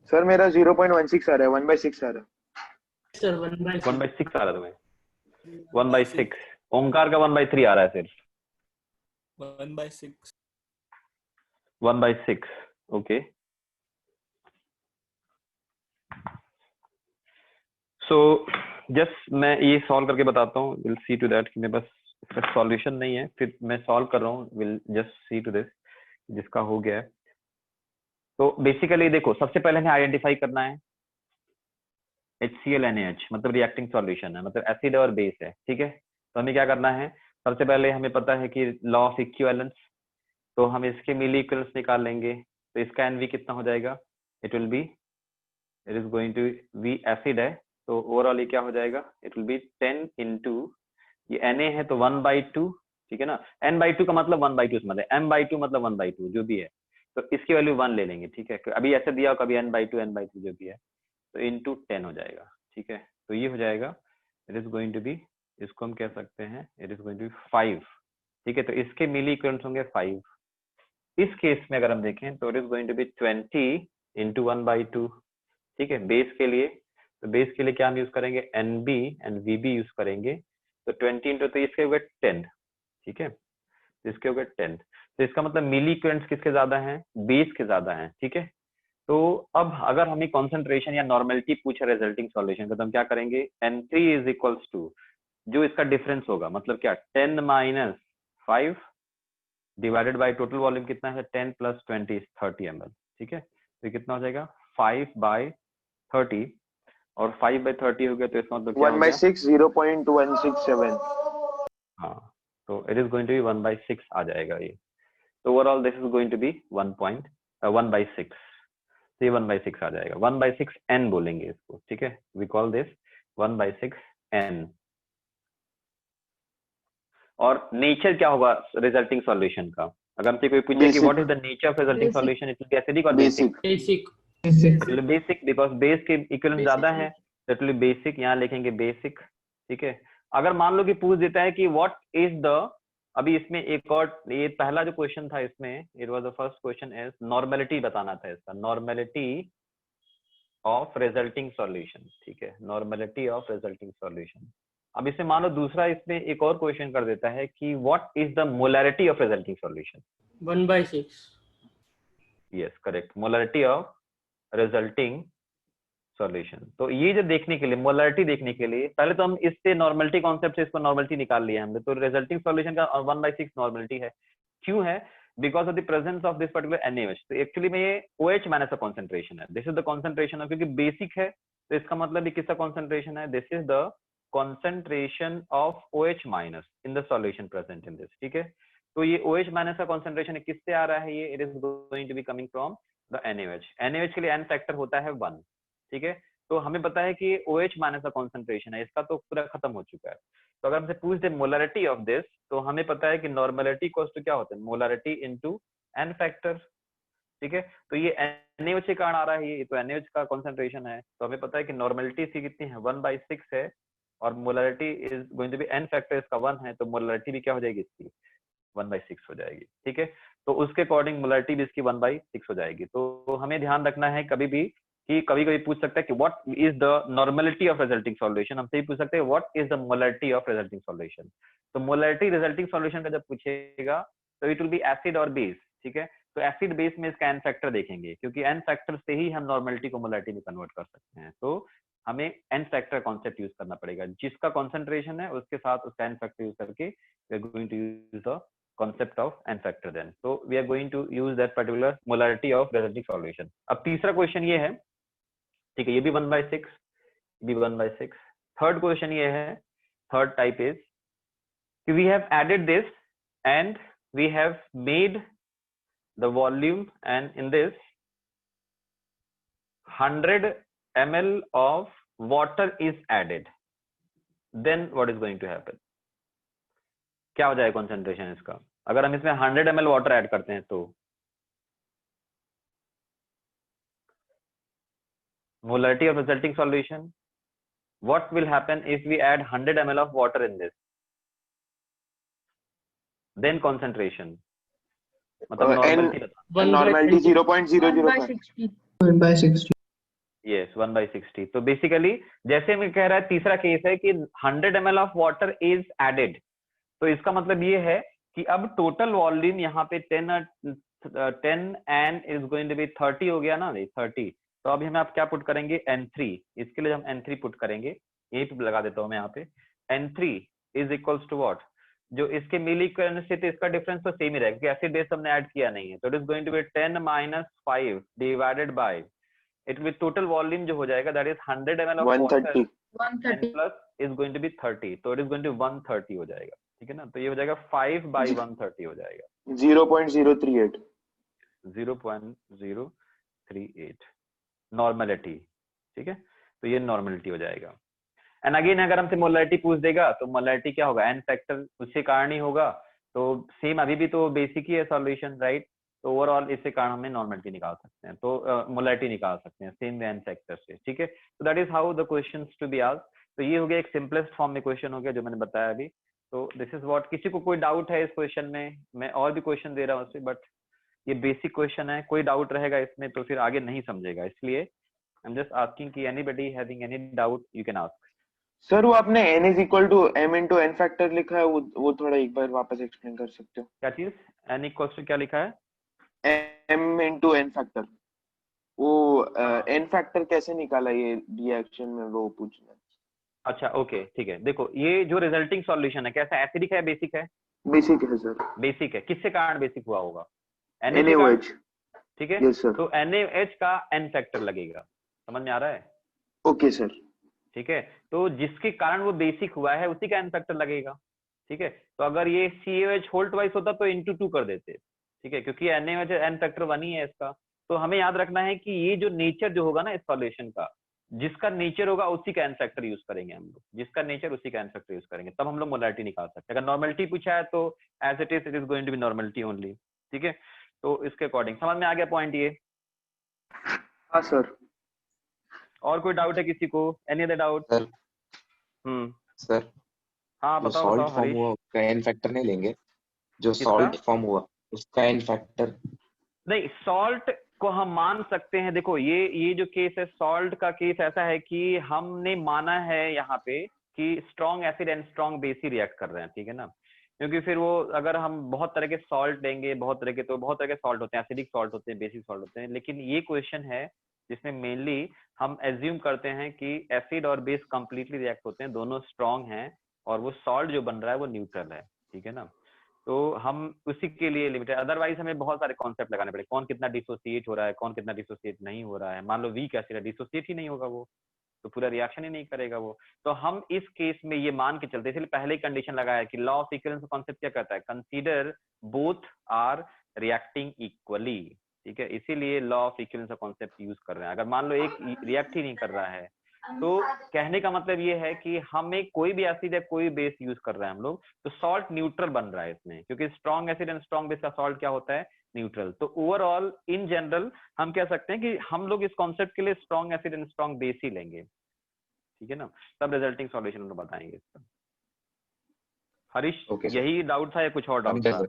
सर मेरा 0.16 आ रहा है, 1/6 आ रहा है। सर 1/6 1/6 आ रहा है तुम्हें? 1/6। ओंकार का 1/3 आ रहा है सिर्फ। 1/6 1/6। ओके, सो जस्ट मैं ये सॉल्व करके बताता हूँ। विल सी टू दैट कि मेरे पास इसका सॉल्यूशन नहीं है, फिर मैं सॉल्व कर रहा हूँ। Will just see to this जिसका हो गया है। तो बेसिकली देखो, सबसे पहले हमें आइडेंटिफाई करना है HCl NaH, मतलब रिएक्टिंग सॉल्यूशन है, मतलब एसिड और बेस है, ठीक है। तो हमें क्या करना है? सबसे पहले हमें पता है कि लॉ ऑफ इक्विवेलेंस, तो हम इसके मिली इक्विवेलेंस निकाल लेंगे। तो इसका NV कितना हो जाएगा? It will be, it is going to be, acid है तो ओवरऑल ये क्या हो जाएगा? इट विल बी 10 इंटू, ये Na है तो 1/2, ठीक है ना। n/2 का मतलब 1/2 समझ है, m/2 मतलब 1/2 जो भी है, तो इसकी वैल्यू 1 ले लेंगे, ठीक है। अभी ऐसे दिया हो कभी n/2 n/2 जो भी है, तो इंटू 10 हो जाएगा, ठीक है। तो ये हो जाएगा, it is going to be, इसको हम कह सकते हैं it is going to be 5, ठीक है। तो इसके मिली इक्विवेलेंट होंगे 5। इस केस में अगर हम देखें तो it is going to be 20 into 1/2, ठीक है। बेस के लिए, तो बेस के लिए क्या हम यूज करेंगे? NB एंड VB यूज करेंगे। तो 20 इंटू, तो इसके हो गए 10, ठीक है। तो इसके हो गए 10। तो इसका मतलब मिली इक्विवेलेंट्स किसके ज्यादा हैं? बेस के ज्यादा हैं, ठीक है। तो अब अगर हमें कॉन्सेंट्रेशन या नॉर्मेलिटी पूछे रिजल्टिंग सॉल्यूशन का, तो हम क्या करेंगे? N3 इज इक्वल्स टू, जो इसका डिफरेंस होगा, मतलब क्या, 10 minus 5 divided by total volume कितना है? 10 प्लस 20 30 ml, ठीक है। तो कितना हो जाएगा? 5/30, और 5/30 हो गया, तो इसका मतलब क्या हो गया? 1/6 0.167। हाँ, तो it is going to be 1/6 आ जाएगा ये। तो overall this is going to be 1/6, तो ये 1/6 आ जाएगा। 1/6 n बोलेंगे इसको, ठीक है। We call this 1/6 n। और नेचर क्या होगा रिजल्टिंग सॉल्यूशन का? अगर हमसे कोई पूछे कि what is the nature of resulting Basic. Solution, it will be acidic और basic? Basic. Basic basic, because base के इक्विवेलेंट ज्यादा है, Basic. तो बेसिक, यहाँ लिखेंगे बेसिक, ठीक है। अगर मान लो कि पूछ देता है कि व्हाट इज द, अभी इसमें एक और, ये पहला जो क्वेश्चन था इसमें, it was the first question is normality बताना था इसका, नॉर्मेलिटी ऑफ रिजल्टिंग सॉल्यूशन, ठीक है। नॉर्मेलिटी ऑफ रिजल्टिंग सॉल्यूशन, अब इसमें मान लो दूसरा इसमें एक और क्वेश्चन कर देता है कि what is the molarity of resulting solution. 1/6. Yes correct, molarity of resulting solution. तो ये जो देखने के लिए मोलैरिटी देखने के लिए पहले तो हम इससे नॉर्मलिटी कॉन्सेप्ट से इसको नॉर्मलिटी निकाल लिया हमने। तो रिजल्टिंग सॉल्यूशन का 1/6 नॉर्मलिटी है। क्यों है? Because of the presence of this particular NaOH। तो एक्चुअली में ये OH माइनस का कॉन्सेंट्रेशन है, this is the concentration of, क्योंकि बेसिक है तो इसका मतलब ये किसका कॉन्सेंट्रेशन है, this is the concentration of OH minus in the solution present in this. ठीक है, तो ये OH माइनस का कॉन्सेंट्रेशन किससे आ रहा है, ये it is going to be coming from the NaOH। NaOH के लिए n फैक्टर होता है 1। ठीक है, तो हमें पता है कि OH माइनस का कॉन्सेंट्रेशन है, इसका तो पूरा खत्म हो चुका है। तो अगर हमसे पूछ दे मोलैरिटी ऑफ दिस, तो हमें पता है कि नॉर्मलिटी इक्वल्स टू क्या होता है, मोलैरिटी इनटू n फैक्टर। ठीक है, तो ये NaOH के कारण आ रहा है, ये तो NaOH का कॉन्सेंट्रेशन है। तो हमें पता है कि नॉर्मलिटी इसकी कितनी है, 1/6 है, और molarity is going to be n factor इसका 1 है, तो मोलैरिटी भी क्या हो जाएगी इसकी 1/6 हो जाएगी। ठीक है, तो उसके अकॉर्डिंग मोलैरिटी भी इसकी 1/6 हो जाएगी। तो हमें ध्यान रखना है कभी भी कि कभी कभी पूछ सकता है कि what is the normality of resulting solution, हमसे ही पूछ सकते हैं what is the molarity of resulting solution. तो मोलैरिटी रिजल्टिंग सॉल्यूशन का जब पूछेगा तो इट विल बी एसिड और बेस। ठीक है, तो एसिड बेस में इसका n फैक्टर देखेंगे, क्योंकि n फैक्टर से ही हम नॉर्मलिटी को मोलैरिटी में कन्वर्ट कर सकते हैं। तो हमें n फैक्टर कॉन्सेप्ट यूज करना पड़ेगा, जिसका कॉन्सेंट्रेशन है उसके साथ उसका n फैक्टर यूज करके we are going to use the concept of n factor then. So we are going to use that particular molarity of resulting solution. अब तीसरा क्वेश्चन ये है, ठीक है, ये भी 1/6, भी 1/6। थर्ड क्वेश्चन ये है, third type is we have added this and we have made the volume, and in this 100 ml of water is added, then what is going to happen? क्या हो जाएगा कॉन्सेंट्रेशन इसका, अगर हम इसमें 100 ml वाटर ऐड करते हैं तो molarity of resulting solution, what will happen if we add 100 ml of water in this, then concentration, मतलब नॉर्मलिटी 0.005 1/60 यस 1/60। तो बेसिकली जैसे मैं कह रहा है तीसरा केस है कि 100 ml of water is added, तो इसका मतलब ये है कि अब टोटल वॉल्यूम यहाँ पे 10 and is going to be 30 हो गया ना, 30। तो अभी हम आप क्या पुट करेंगे, N3। इसके लिए हम N3 पुट करेंगे, यही पे लगा देता हूँ मैं यहाँ पे। N3 is equals to what, जो इसके मिली से तो इसका डिफरेंस तो सेम ही रहेगा क्योंकि एसिड बेस हमने ऐड किया नहीं है। तो it is going to be 10 - 5 divided by, it will total volume जो हो जाएगा that is 100 ml of water 130 plus is going to be 30, तो इट इज गोइंग टू 130 हो जाएगा। ठीक है ना, तो ये हो जाएगा 5/130 हो जाएगा, 0.038 0.038 नॉर्मलिटी। ठीक है, तो ये नॉर्मलिटी हो जाएगा। एंड अगेन अगर हमसे मोलैरिटी पूछ देगा तो मोलैरिटी क्या होगा, n फैक्टर उसके कारण ही होगा। तो सेम अभी भी तो बेसिक ही है सॉल्यूशन, राइट। तो ओवरऑल इससे कारण हमें नॉर्मलिटी निकाल सकते हैं, तो मोलैरिटी निकाल सकते हैं सेम n फैक्टर से। ठीक है, तो that is how the questions to be asked. तो ये हो गया एक सिंपलेस्ट फॉर्म में क्वेश्चन हो गया जो मैंने बताया अभी। तो दिस इज व्हाट, किसी को कोई डाउट है इस क्वेश्चन में, मैं और भी क्वेश्चन दे रहा हूँ उससे, बट ये बेसिक क्वेश्चन है, कोई डाउट रहेगा इसमें तो फिर आगे नहीं समझेगा, इसलिए आई एम जस्ट आस्किंग कि anybody having any doubt you can ask. Sir वो आपने n is equal to m into n factor लिखा है, वो थोड़ा एक बार वापस एक्सप्लेन कर सकते हो? क्या चीज, n इक्वल्स टू क्या लिखा है, m इंटू n फैक्टर, वो n फैक्टर कैसे निकाला ये रिएक्शन में, वो पूछना है। अच्छा ओके ठीक है, देखो ये जो रिजल्टिंग सॉल्यूशन है कैसा, एसिडिक है बेसिक है? बेसिक है सर। बेसिक है, किसके कारण बेसिक हुआ होगा, NaOH। ठीक है, यस सर। तो NaOH का n फैक्टर लगेगा, समझ में आ रहा है? Okay sir. ठीक है, तो जिसके कारण वो बेसिक हुआ है उसी का n फैक्टर लगेगा। ठीक है, तो अगर ये CaOH होल ट्वाइस होता तो इंटू 2 कर देते। ठीक है, क्योंकि NaOH n फैक्टर 1 ही है इसका। तो हमें याद रखना है कि ये जो नेचर जो होगा ना इस सॉल्यूशन का, जिसका नेचर होगा उसी का n फैक्टर यूज करेंगे हम लोग, जिसका नेचर उसी का n फैक्टर यूज करेंगे, तब हम लोग मोलैरिटी निकाल सकते हैं। अगर नॉर्मलिटी पूछा है तो as it is going to be normality only. ठीक है, तो इसके अकॉर्डिंग समझ में आ गया पॉइंट ये? हाँ सर। और कोई डाउट है किसी को, any other doubt? Sir sir हाँ जो बताओ सॉल्ट बताओ फॉर्म हरीश। हुआ उसका एन फैक्टर नहीं लेंगे, जो किसका? सॉल्ट फॉर्म हुआ उसका एन फैक्टर? नहीं, सॉल्ट को हम मान सकते हैं। देखो ये जो केस है सॉल्ट का केस ऐसा है कि हमने माना है यहाँ पे कि strong acid and strong base he react कर रहे हैं, ठीक है ना। क्योंकि फिर वो अगर हम बहुत तरह के सॉल्ट देंगे, बहुत तरह के सॉल्ट होते हैं, एसिडिक सॉल्ट होते हैं, बेसिक सॉल्ट होते हैं, लेकिन ये क्वेश्चन है जिसमें मेनली हम एज्यूम करते हैं कि एसिड और बेस कंप्लीटली रिएक्ट होते हैं, दोनों स्ट्रॉन्ग हैं और वो सॉल्ट जो बन रहा है वो न्यूट्रल है, ठीक है ना। तो हम उसी के लिए लिमिटेड, अदरवाइज हमें बहुत सारे कॉन्सेप्ट लगाने पड़े, कौन कितना डिसोसिएट हो रहा है, कौन कितना डिसोसिएट नहीं हो रहा है। मान लो वीक एसिड है, डिसोसिएट ही नहीं होगा वो, तो पूरा रिएक्शन ही नहीं करेगा वो। तो हम इस केस में ये मान के चलते, इसलिए पहले ही कंडीशन लगाया कि लॉ ऑफ इक्विवेलेंस कॉन्सेप्ट क्या कहता है, consider both are reacting equally, ठीक है। इसीलिए लॉ ऑफ इक्विवेलेंस का कॉन्सेप्ट यूज कर रहे हैं। अगर मान लो एक रिएक्ट ही नहीं कर रहा है, तो कहने का मतलब ये है कि हमें कोई भी एसिड या कोई बेस यूज कर रहे हैं हम लोग, तो सॉल्ट न्यूट्रल बन रहा है इसमें, क्योंकि strong acid and strong base का सॉल्ट क्या होता है, न्यूट्रल। तो ओवरऑल इन जनरल हम कह सकते हैं कि हम लोग इस कॉन्सेप्ट के लिए strong acid and strong base ही लेंगे, ठीक है ना। तब रिजल्टिंग सॉल्यूशन हम बताएंगे इसका। हरीश, Okay, यही डाउट था या कुछ और डाउट समझा था? सर।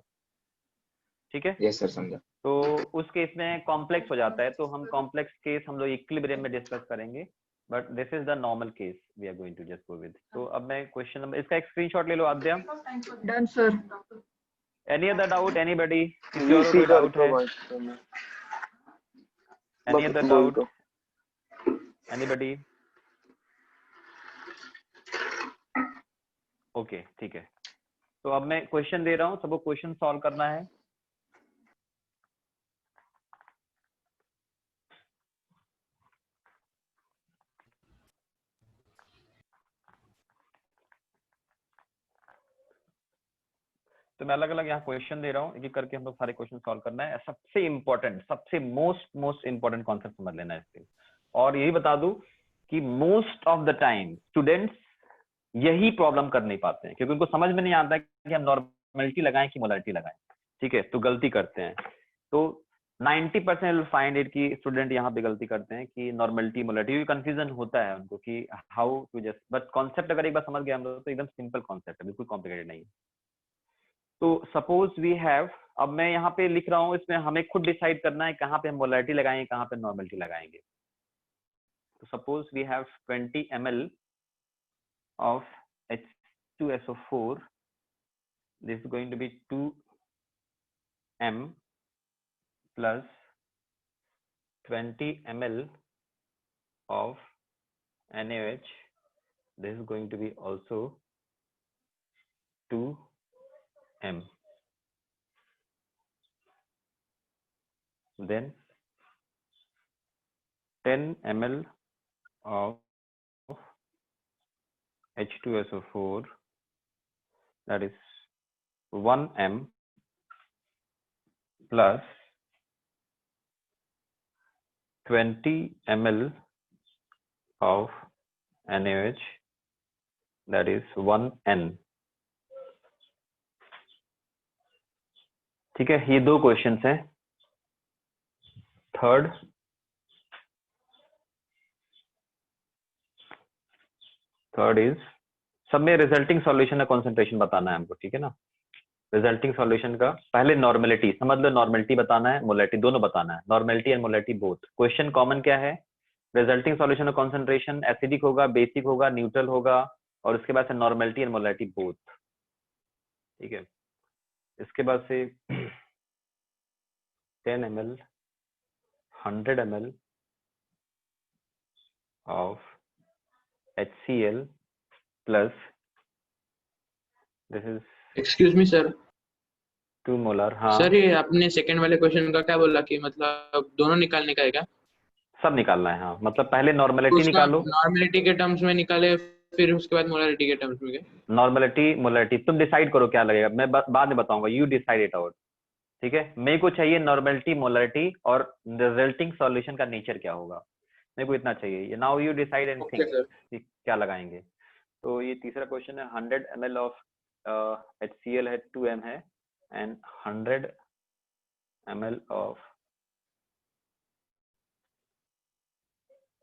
ठीक है, यस सर, समझा। तो उस केस में कॉम्प्लेक्स हो जाता है, तो हम कॉम्प्लेक्स केस हम लोग इक्विलिब्रियम में डिस्कस करेंगे, but this is the normal case we are going to just go with. तो अब मैं क्वेश्चन नंबर, इसका एक स्क्रीनशॉट ले लो Aadya. Done, sir. Any other doubt, anybody, किसी और को वीसी कोई कर डाउट दो है? बस तुम्हें। एनी अदर बोल डाउट, दो। एनीबॉडी? ओके, ठीक है। तो अब मैं क्वेश्चन दे रहा हूँ, सबको क्वेश्चन सॉल्व करना है। तो मैं अलग अलग यहाँ क्वेश्चन दे रहा हूँ, एक एक करके हम लोग सारे क्वेश्चन सॉल्व करना है। सबसे इंपॉर्टेंट, सबसे मोस्ट इंपॉर्टेंट कॉन्सेप्ट समझ लेना है इसके। और यही बता दूं कि most of the time students यही प्रॉब्लम कर नहीं पाते हैं, क्योंकि उनको समझ में नहीं आता कि हम नॉर्मलिटी लगाएं कि मोलारिटी लगाएं, ठीक है। तो गलती करते हैं। तो 90% विल फाइंड इट कि स्टूडेंट यहाँ पे गलती करते हैं कि नॉर्मलिटी मोलारिटी, कंफ्यूजन होता है उनको कि how to just, but concept अगर एक बार समझ गए हम लोग तो एकदम सिंपल कॉन्सेप्ट है, बिल्कुल कॉम्प्लिकेटेड नहीं है। तो सपोज वी हैव, अब मैं यहाँ पे लिख रहा हूँ, इसमें हमें खुद डिसाइड करना है कहाँ पे हम मोलारिटी लगाएंगे, कहाँ पे नॉर्मलिटी लगाएंगे। तो suppose we have 20 ml of H2SO4, this is going to be 2m plus 20 ml of NaOH, this is going to be also 2m. Then 10 ml of H2SO4, that is 1m plus 20 ml of NaOH, that is 1n. ठीक है, ये दो questions हैं। Third is, सब में resulting solution का concentration बताना है हमको, ठीक है ना। रिजल्टिंग सॉल्यूशन का पहले नॉर्मलिटी समझ लो, नॉर्मलिटी बताना है, मोलारिटी दोनों बताना है, normality and molarity both. Question common क्या है, रिजल्टिंग सॉल्यूशन का कंसंट्रेशन एसिडिक होगा, बेसिक होगा, न्यूट्रल होगा, और उसके बाद से नॉर्मलिटी एंड मोलारिटी बोथ, ठीक है। इसके बाद से 10 ml 100 ml of HCl plus, this is excuse me sir. 2 molar। हाँ सर ये आपने सेकंड वाले क्वेश्चन का क्या बोला कि मतलब दोनों निकालने का है क्या? सब निकालना है, हाँ। मतलब पहले नॉर्मलिटी उसका निकालो, नॉर्मलिटी के टर्म्स में निकाले, फिर उसके बाद मोलारिटी के टर्म्स में क्या? नॉर्मलिटी मोलारिटी तुम डिसाइड करो क्या लगेगा, मैं बाद में बताऊंगा, यू डिसाइड इट आउट, ठीक है। मेरे को चाहिए नॉर्मलिटी मोलारिटी और रिजल्टिंग सॉल्यूशन का नेचर क्या होगा, मेरे को इतना चाहिए। Now you decide and okay think sir. क्या लगाएंगे। तो ये तीसरा क्वेश्चन है, 100 ml ऑफ HCl है, 2m है, एंड 100 ml ऑफ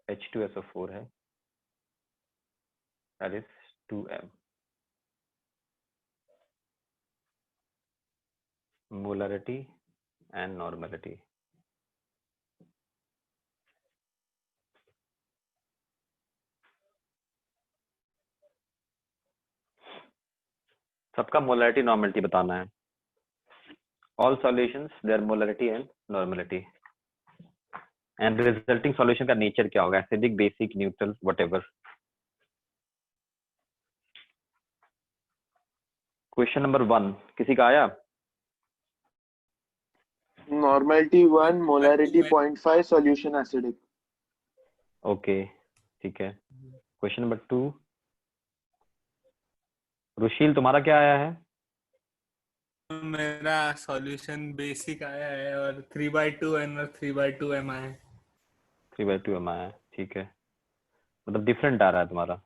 H2SO4 है, that is 2m। molarity and normality, सबका मोलैरिटी नॉर्मलिटी बताना है। All solutions their molarity and normality and resulting solution का नेचर क्या होगा, acidic, basic, neutral, whatever. Question number 1 किसी का आया? Normality 1, molarity 0.5, solution acidic. Okay ठीक है। क्वेश्चन नंबर 2 रुशील तुम्हारा क्या आया है? मेरा सॉल्यूशन बेसिक आया है और 3/2 N और 3/2 M आया है। 3/2 M आया है, ठीक है, मतलब डिफरेंट आ रहा है तुम्हारा।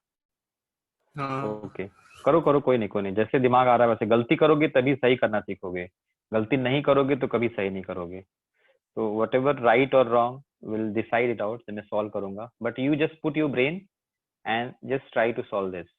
हाँ ओके करो करो, कोई नहीं, जैसे दिमाग आ रहा है वैसे। गलती करोगे तभी सही करना सीखोगे, गलती नहीं करोगे तो कभी सही नहीं करोगे। तो वट एवर राइट और wrong will decide it out, मैं सॉल्व करूंगा, but you just put your brain and just try to solve this.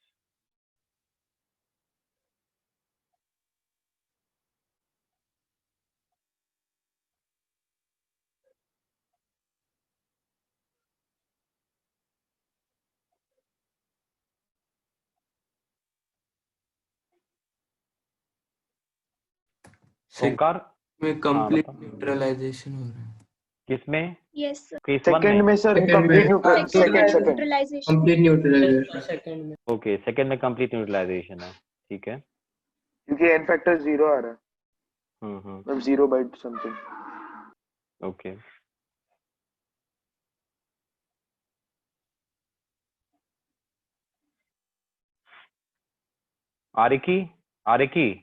Omkar में कंप्लीट बताओ। न्यूट्रलाइजेशन हो रहा है। किसमें? Yes sir. केस 1 सेकंड में sir complete neutral, second neutralization. Complete neutralization. Second में ओके सेकंड में कंप्लीट न्यूट्रलाइजेशन है, ठीक है। क्योंकि एन फैक्टर 0 आ रहा है, मतलब 0 बाय समथिंग। ओके आरिकी आरिकी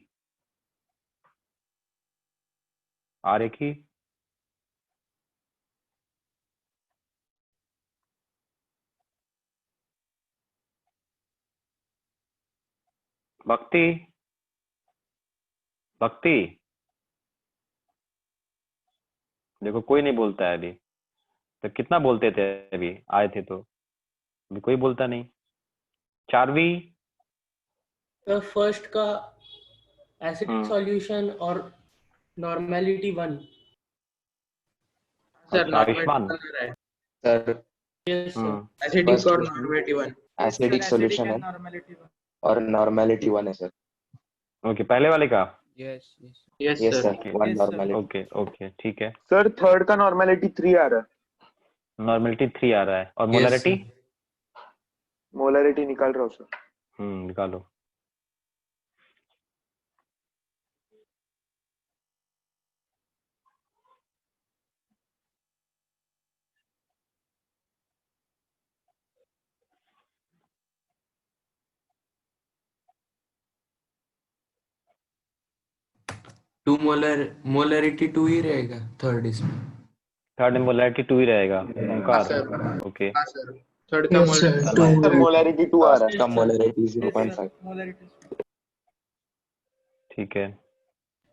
आरिकी भक्ति भक्ति, देखो कोई नहीं बोलता है अभी, तो कितना बोलते थे अभी आए थे तो, अभी कोई बोलता नहीं। चारवी तो फर्स्ट का एसिडिक सॉल्यूशन और नॉर्मलिटी 1। सर अच्छा, Ayushman. Sir yes sir. Acidic First और question. नॉर्मलिटी 1। एसिडिक सॉल्यूशन है और नॉर्मलिटी 1 है सर। ओके पहले वाले का। Yes yes yes sir. Sir, 1 normality. Okay okay ठीक है। सर थर्ड का नॉर्मलिटी 3 आ रहा है, नॉर्मलिटी 3 आ रहा है और Yes, मोलैरिटी sir. मोलैरिटी निकाल रहा हूँ सर। निकालो। टू मोलरिटी 2 ही रहेगा थर्ड इसमें। थर्ड में मोलैरिटी 2 ही रहेगा। हाँ ओंकार सर। ओके हाँ सर। थर्ड का Yes, sir. Molarity sir molarity 2 आ रहा है। का मोलरिटी 0.5। ठीक है।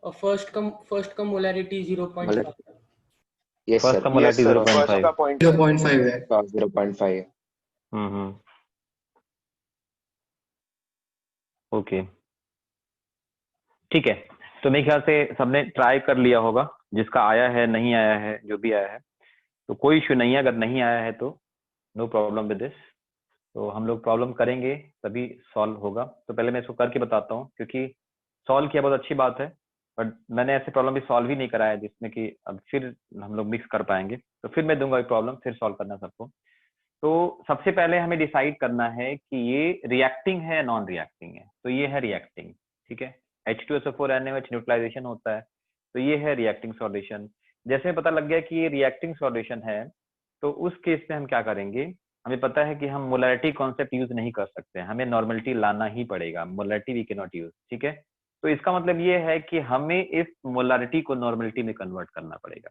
और फर्स्ट का मोलैरिटी 0.5। यस फर्स्ट सर, का यस मोलैरिटी सर, फर्स्ट 0.5। का 0.5 0.5 है। 0.5 है। ओके ठीक है। तो मेरे ख्याल से सबने ट्राई कर लिया होगा, जिसका आया है नहीं आया है, जो भी आया है तो कोई इश्यू नहीं है। अगर नहीं आया है तो नो प्रॉब्लम विद दिस, तो हम लोग प्रॉब्लम करेंगे तभी सॉल्व होगा। तो पहले मैं इसको करके बताता हूँ, क्योंकि सॉल्व किया बहुत अच्छी बात है, बट मैंने ऐसे प्रॉब्लम भी सॉल्व ही नहीं कराया जिसमें कि अब फिर हम लोग मिक्स कर पाएंगे। तो फिर मैं दूंगा एक प्रॉब्लम, फिर सॉल्व करना सबको। तो सबसे पहले हमें डिसाइड करना है कि ये रिएक्टिंग है या नॉन रिएक्टिंग है। तो ये है रिएक्टिंग, ठीक है। H2SO4 NaOH न्यूट्रलाइजेशन होता है, तो ये है रिएक्टिंग सॉल्यूशन। जैसे पता लग गया कि ये रिएक्टिंग सॉल्यूशन है, तो उस केस में हम क्या करेंगे, हमें पता है कि हम मोलैरिटी कॉन्सेप्ट यूज नहीं कर सकते, हमें नॉर्मलिटी लाना ही पड़ेगा। Molarity we can not use, ठीक है। तो इसका मतलब ये है कि हमें इस मोलैरिटी को नॉर्मलिटी में कन्वर्ट करना पड़ेगा,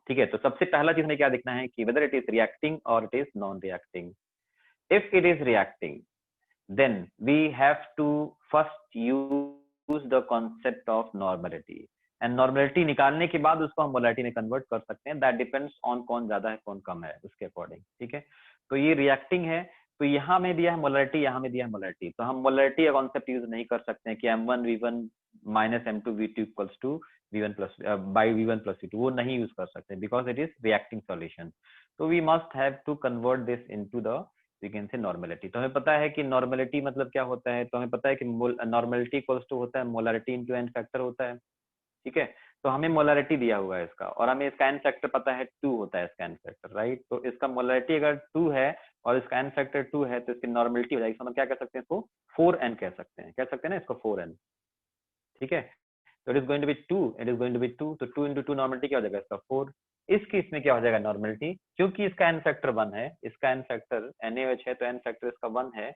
ठीक है। तो सबसे पहला चीज हमें क्या देखना है कि वेदर इट इज रिएक्टिंग और it is non reacting. If it is reacting then we have to first use the concept of normality, and normality निकालने के बाद उसको हम मोलैरिटी में कन्वर्ट कर सकते हैं। that depends on कौन ज्यादा है कौन कम है उसके अकॉर्डिंग, ठीक है। तो ये रिएक्टिंग है, तो यहाँ में दिया है मोलैरिटी, यहाँ में दिया है मोलैरिटी, तो हम मोलैरिटी का कॉन्सेप्ट यूज नहीं कर सकते हैं कि M1V1 minus M2V2 equals to V1 plus by V1 plus V2, वो नहीं यूज कर सकते because it is reacting solution. तो we must have to convert this into the we can say normality. तो हमें पता है कि नॉर्मेलिटी मतलब क्या होता है, तो हमें पता है कि नॉर्मेलिटी इक्वल्स टू होता है मोलारिटी इनटू एन फैक्टर होता है, ठीक है। तो हमें मोलारिटी दिया हुआ है इसका, और हमें इसका एन फैक्टर पता है 2 होता है इसका एन फैक्टर, राइट। तो इसका मोलारिटी अगर 2 है और इसका एन फैक्टर 2 है तो इसकी नॉर्मेलिटी हो जाएगी, तो हम क्या कह सकते हैं इसको 4n कह सकते हैं, ना इसको 4n, ठीक है। तो it is going to be 2, it is going to be 2, तो 2 into 2 नॉर्मेलिटी क्या हो जाएगा इसका 4। इस केस में क्या हो जाएगा नॉर्मेलिटी, क्योंकि इसका एन फैक्टर 1 है, इसका एन फैक्टर NaOH है, तो एन फैक्टर इसका 1 है,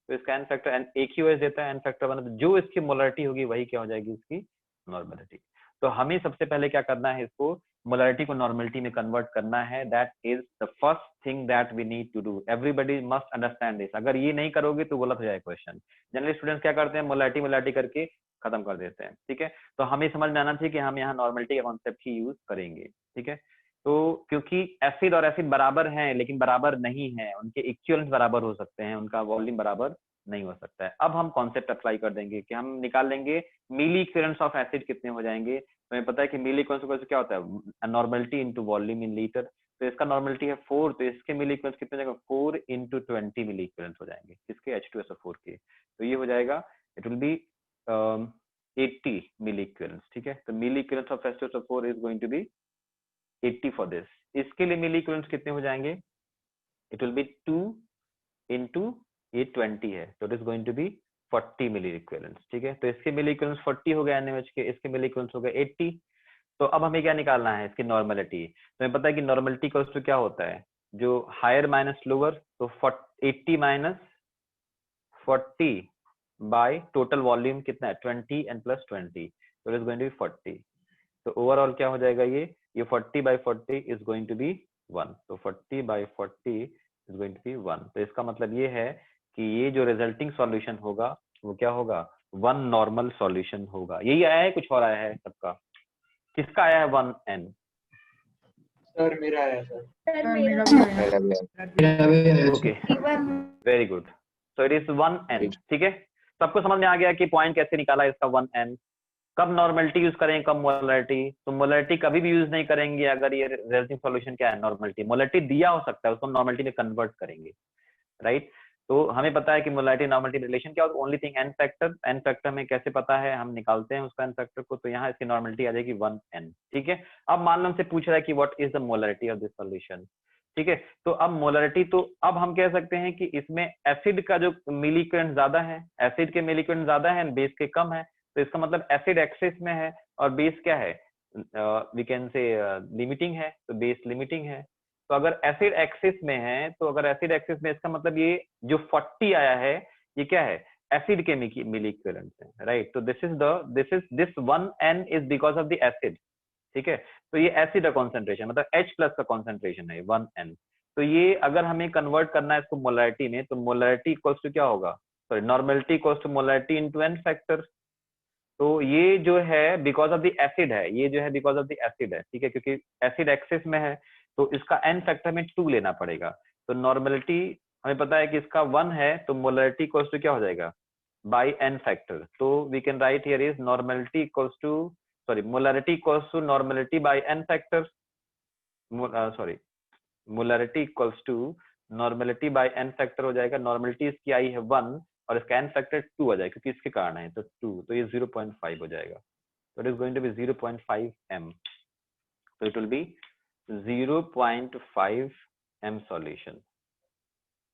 तो इसका एन फैक्टर एक ही OH देता है, एन फैक्टर 1, तो जो इसकी मोलारिटी होगी वही क्या हो जाएगी इसकी नॉर्मेलिटी। तो हमें सबसे पहले क्या करना है, इसको मोलारिटी को नॉर्मेलिटी में कन्वर्ट करना है, that is the first thing that we need to do, everybody must understand this. अगर ये नहीं करोगे तो गलत हो जाएगा क्वेश्चन। जनरली स्टूडेंट्स क्या करते हैं, मोलारिटी करके खत्म कर देते हैं, ठीक है। तो हमें समझ में आना चाहिए कि हम यहाँ नॉर्मेलिटी का कॉन्सेप्ट ही यूज करेंगे, ठीक है। तो क्योंकि एसिड और एसिड बराबर हैं लेकिन बराबर नहीं है, उनके इक्विवेलेंट बराबर हो सकते हैं, उनका वॉल्यूम बराबर नहीं हो सकता है। अब हम कॉन्सेप्ट अप्लाई कर देंगे कि हम निकाल लेंगे मिली इक्विवेलेंट्स ऑफ एसिड कितने हो जाएंगे। तो हमें पता है कि मिली इक्विवेलेंट्स क्या होता है, normality into volume in litre. तो इसका नॉर्मेलिटी है 4, तो इसके मिली इक्विवेलेंट्स कितने हो जाएंगे, 4 into 20 मिली इक्विवेलेंट्स हो जाएंगे, किसके H2SO4 के। तो ये हो जाएगा, it will be 80 milli equivalents, ठीक है। तो milli equivalents of H2SO4 is going to be 80 for this. इसके लिए मिली इक्विवेलेंट्स कितने हो जाएंगे, इट विल बी 2 into ये 20 है, तो it is going to be 40 milli equivalents, ठीक है। तो इसके मिली इक्विवेलेंट्स 40 हो गए NaOH के, इसके मिली इक्विवेलेंट्स हो गए 80। तो अब हमें क्या निकालना है, इसकी नॉर्मेलिटी। तो हमें पता है कि नॉर्मेलिटी इक्वल्स टू क्या होता है, जो हायर माइनस लोअर, तो 80 माइनस 40 बाय टोटल वॉल्यूम कितना है 20 and plus 20, तो it is going to be 40। तो ओवरऑल क्या हो जाएगा, ये 40 by 40 is going to be 1, तो 40 by 40 is going to be 1। तो इसका मतलब ये है कि ये जो रिजल्टिंग सॉल्यूशन होगा वो क्या होगा, 1 नॉर्मल सॉल्यूशन होगा। यही आया है, कुछ और आया है सबका, किसका आया है 1n, सर मेरा आया सर। मेरा भी आया। Okay very good. So it is 1n, ठीक है। सबको समझ में आ गया कि पॉइंट कैसे निकाला इसका 1n। कब नॉर्मेलिटी यूज करें, कब मोलारिटी, तो मोलारिटी कभी भी यूज नहीं करेंगे अगर ये रिजल्टिंग सॉल्यूशन क्या है नॉर्मेलिटी। मोलारिटी दिया हो सकता है, उसको नॉर्मेलिटी में कन्वर्ट करेंगे, राइट। तो हमें पता है कि मोलारिटी नॉर्मेलिटी रिलेशन क्या होगा, ओनली थिंग एन फैक्टर में कैसे पता है, हम निकालते हैं उसका एन फैक्टर को, तो यहाँ इसकी नॉर्मेलिटी आ जाएगी 1n, ठीक है। अब मान लो हमसे पूछ रहा है कि what is the molarity of this solution, ठीक है। तो अब मोलारिटी, तो अब हम कह सकते हैं कि इसमें एसिड का जो मिली इक्विवेलेंट ज्यादा है, एसिड के मिली इक्विवेलेंट ज्यादा है, बेस के कम है, तो इसका मतलब एसिड एक्सिस में है और बेस क्या है, वी कैन से लिमिटिंग है, तो बेस लिमिटिंग है। तो अगर एसिड एक्सिस में है, तो अगर एसिड एक्सिस में, इसका मतलब ये जो 40 आया है ये क्या है, एसिड के मिली इक्विवेलेंट है, राइट। तो this 1n is because of the acid, ठीक है। तो ये एसिड का कॉन्सेंट्रेशन मतलब H प्लस का कॉन्सेंट्रेशन है 1n। तो ये अगर हमें कन्वर्ट करना है इसको मोलारिटी में, तो मोलारिटी इक्वल्स टू क्या होगा, sorry normality equals to molarity into n factor. तो ये जो है बिकॉज ऑफ द एसिड है, ये जो है बिकॉज ऑफ द एसिड है, ठीक है, क्योंकि एसिड एक्सिस में है, तो इसका n फैक्टर में 2 लेना पड़ेगा। तो नॉर्मेलिटी हमें पता है कि इसका 1 है, तो मोलारिटी इक्वल्स टू क्या हो जाएगा, बाई n फैक्टर। तो we can write here is normality equals to, sorry molarity equals to normality by n factor, sorry molarity equals to normality by n factor हो जाएगा। नॉर्मेलिटी इसकी आई है 1 और इसका n फैक्टर 2 आ जाएगा क्योंकि इसके कारण है, तो 2, तो ये 0.5 हो जाएगा। तो it is going to be 0.5 m, तो it will be 0.5 m solution.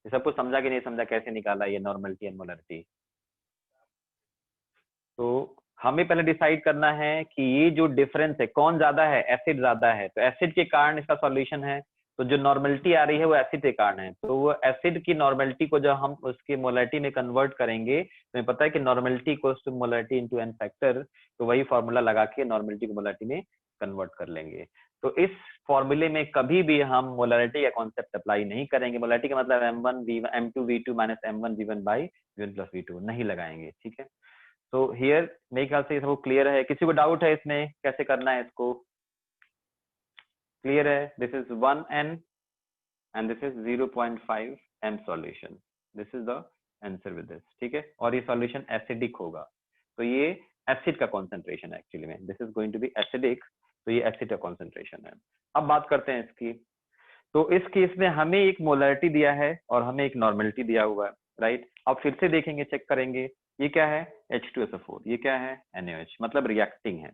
ये सब कुछ समझा कि नहीं समझा, कैसे निकाला ये नॉर्मेलिटी एंड मोलारिटी। तो हमें पहले डिसाइड करना है कि ये जो डिफरेंस है कौन ज्यादा है, एसिड ज्यादा है, तो एसिड के कारण इसका सॉल्यूशन है, तो जो नॉर्मेलिटी आ रही है वो एसिड के कारण है। तो वो एसिड की नॉर्मेलिटी को जब हम उसकी मोलारिटी में कन्वर्ट करेंगे, तो हमें पता है कि normality equals to molarity into n factor, तो वही फॉर्मूला लगा के नॉर्मेलिटी को मोलारिटी में कन्वर्ट कर लेंगे। तो इस फॉर्मूले में कभी भी हम मोलारिटी का कॉन्सेप्ट अप्लाई नहीं करेंगे। मोलारिटी का मतलब m2 v2 minus m1 v1 by v1 plus v2 नहीं लगाएंगे, ठीक है। तो हियर मेरे ख्याल से सबको क्लियर है, किसी को डाउट है इसमें कैसे करना है इसको, क्लियर है। This is 1n and this is 0.5 m solution, this is the answer with this, ठीक है। और ये सॉल्यूशन एसिडिक होगा, तो ये एसिड का कॉन्सेंट्रेशन है एक्चुअली में, this is going to be acidic, तो ये एसिड का कॉन्सेंट्रेशन है। अब बात करते हैं इसकी। तो इस केस में हमें एक मोलरिटी दिया है और हमें एक नॉर्मेलिटी दिया हुआ है, राइट। अब फिर से देखेंगे, चेक करेंगे, ये क्या है H2SO4, ये क्या है NaOH, मतलब रिएक्टिंग है।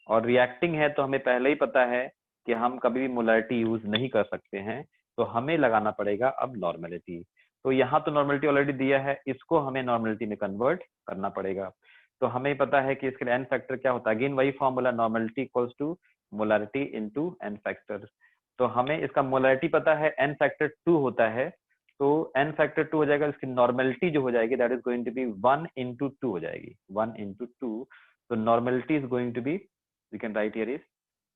और रिएक्टिंग है तो हमें पहले ही पता है कि हम कभी भी मोलरिटी यूज नहीं कर सकते हैं, तो हमें लगाना पड़ेगा अब नॉर्मेलिटी। तो यहाँ तो नॉर्मेलिटी ऑलरेडी दिया है, इसको हमें नॉर्मेलिटी में कन्वर्ट करना पड़ेगा। तो हमें पता है कि इसके लिए एन फैक्टर क्या होता है, अगेन वही formula, normality equals to molarity into N factor. तो हमें इसका मोलरिटी पता है एन फैक्टर 2 होता है, तो एन फैक्टर 2 हो जाएगा, इसकी नॉर्मेलिटी जो हो जाएगी that is going to be 1 into 2 हो जाएगी, 1 into 2। तो normality is going to be, we can write here is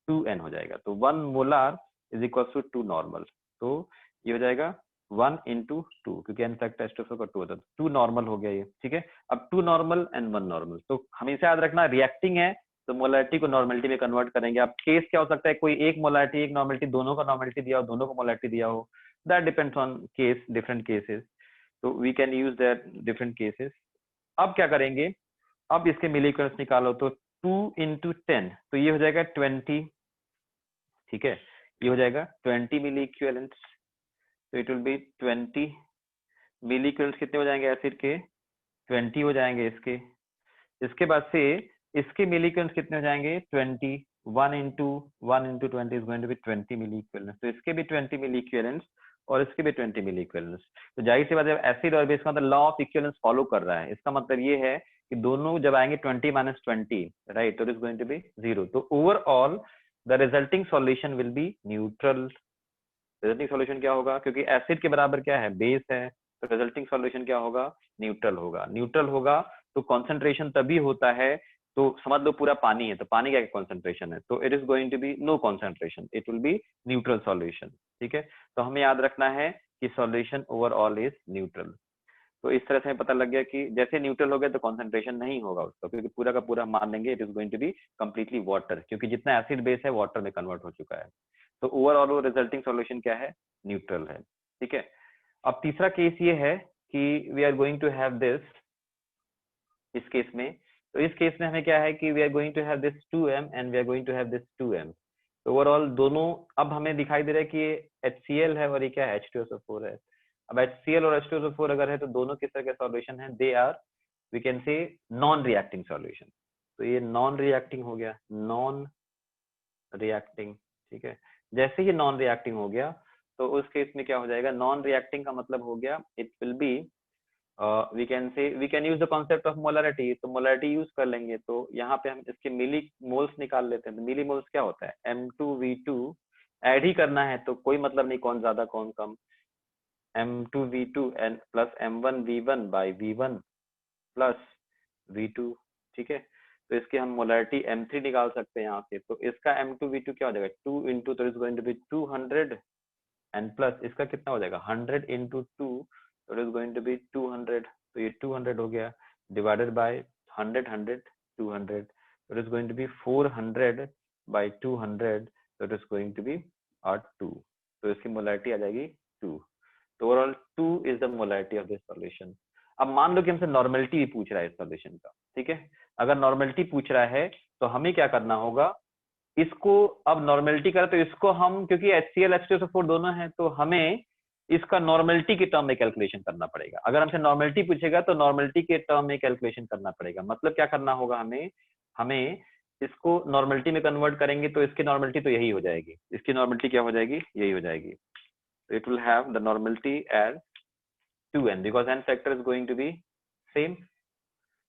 2n हो जाएगा। तो 1 molar is equal to 2 normal, तो ये हो जाएगा 1 into 2, क्योंकि एन फैक्टर H2SO का 2 होता है, 2 नॉर्मल हो गया ये, ठीक है। अब 2 नॉर्मल एंड 1 नॉर्मल, तो हमेशा याद रखना रिएक्टिंग है तो मोलरिटी को नॉर्मेलिटी में कन्वर्ट करेंगे। अब केस क्या हो सकता है, कोई एक मोलरिटी एक नॉर्मेलिटी, दोनों का नॉर्मेलिटी दिया हो, दोनों को मोलरिटी दिया हो, that depends on case, different cases, तो we can use that different cases. अब क्या करेंगे, अब इसके मिलीक्यूल्स निकालो, तो 2 into 10, तो ये हो जाएगा 20, ठीक है, ये हो जाएगा 20 मिली इक्विवेलेंट्स। तो it will be 20 milliequivalents कितने हो जाएंगे एसिड के, 20 हो जाएंगे इसके। इसके बाद से इसके मिली इक्विवेलेंट्स कितने हो जाएंगे 20, 1 into 20 is going to be 20 milliequivalents. तो इसके भी 20 मिली इक्विवेलेंट्स और इसके भी 20 मिली इक्विवेलेंट्स। तो जाहिर सी बात है एसिड और बेस का मतलब लॉ ऑफ इक्विवेलेंस फॉलो कर रहा है, इसका मतलब ये है कि दोनों जब आएंगे 20 - 20, राइट, तो it is going to be 0। तो overall the resulting solution will be neutral. Resulting solution क्या होगा, क्योंकि एसिड के बराबर क्या है, बेस है, तो रिजल्टिंग सॉल्यूशन क्या होगा, न्यूट्रल होगा। न्यूट्रल होगा तो कॉन्सेंट्रेशन तभी होता है, तो समझ लो पूरा पानी है, तो पानी का कॉन्सेंट्रेशन है, तो it is going to be no concentration, it will be neutral solution, ठीक है। तो हमें याद रखना है कि सॉल्यूशन ओवरऑल इज न्यूट्रल। तो इस तरह से हमें पता लग गया कि जैसे न्यूट्रल हो गया तो कॉन्सेंट्रेशन नहीं होगा उसका, क्योंकि पूरा का पूरा मान लेंगे it is going to be completely water, क्योंकि जितना एसिड बेस है वाटर में कन्वर्ट हो चुका है। तो ओवरऑल रिजल्टिंग सॉल्यूशन क्या है, न्यूट्रल है, ठीक है। अब तीसरा केस ये है कि we are going to have this, इस केस में, तो इस केस में हमें क्या है कि we are going to have this 2m and we are going to have this 2m। तो ओवरऑल दोनों अब हमें दिखाई दे रहा है कि ये HCl है और ये क्या है H2SO4 है। अब HCl और H2SO4 अगर है तो दोनों किस तरह के सॉल्यूशन है, they are we can say non reacting solution. तो ये नॉन रिएक्टिंग हो गया, नॉन रिएक्टिंग, ठीक है। जैसे ही नॉन रिएक्टिंग हो गया तो उस केस में क्या हो जाएगा, नॉन रिएक्टिंग का मतलब हो गया it will be we can say, we can use the concept of molarity, तो मोलरिटी यूज कर लेंगे। तो यहाँ पे हम इसके मिली मोल्स निकाल लेते हैं। तो मिली मोल्स क्या होता है, M2V2 ऐड ही करना है, तो कोई मतलब नहीं कौन ज्यादा कौन कम, M2V2 plus M1V1 by V1 plus V2, ठीक है। तो इसकी हम मोलरिटी M3 निकाल सकते हैं यहाँ से। तो इसका M2V2 क्या हो जाएगा, 2 into, तो is going to be 200 and plus इसका कितना हो जाएगा 100 into 2, तो it is going to be 200। तो ये 200 हो गया डिवाइडेड बाय 100 100 200, तो it is going to be 400 by 200, तो it is going to be 2। तो इसकी मोलरिटी आ जाएगी 2। तो overall 2 is the molarity of this solution. अब मान लो कि हमसे नॉर्मेलिटी भी पूछ रहा है इस सॉल्यूशन का, ठीक है। अगर नॉर्मेलिटी पूछ रहा है तो हमें क्या करना होगा, इसको अब नॉर्मेलिटी करें तो इसको हम, क्योंकि HCl H2SO4 दोनों हैं, तो हमें इसका नॉर्मेलिटी के टर्म में कैलकुलेशन करना पड़ेगा। अगर हमसे नॉर्मेलिटी पूछेगा तो नॉर्मेलिटी के टर्म में कैलकुलेशन करना पड़ेगा। मतलब क्या करना होगा, हमें इसको नॉर्मेलिटी में कन्वर्ट करेंगे तो इसकी नॉर्मेलिटी तो यही हो जाएगी, इसकी नॉर्मेलिटी क्या हो जाएगी, यही हो जाएगी। It will have the normality as 2n because n factor is going to be same,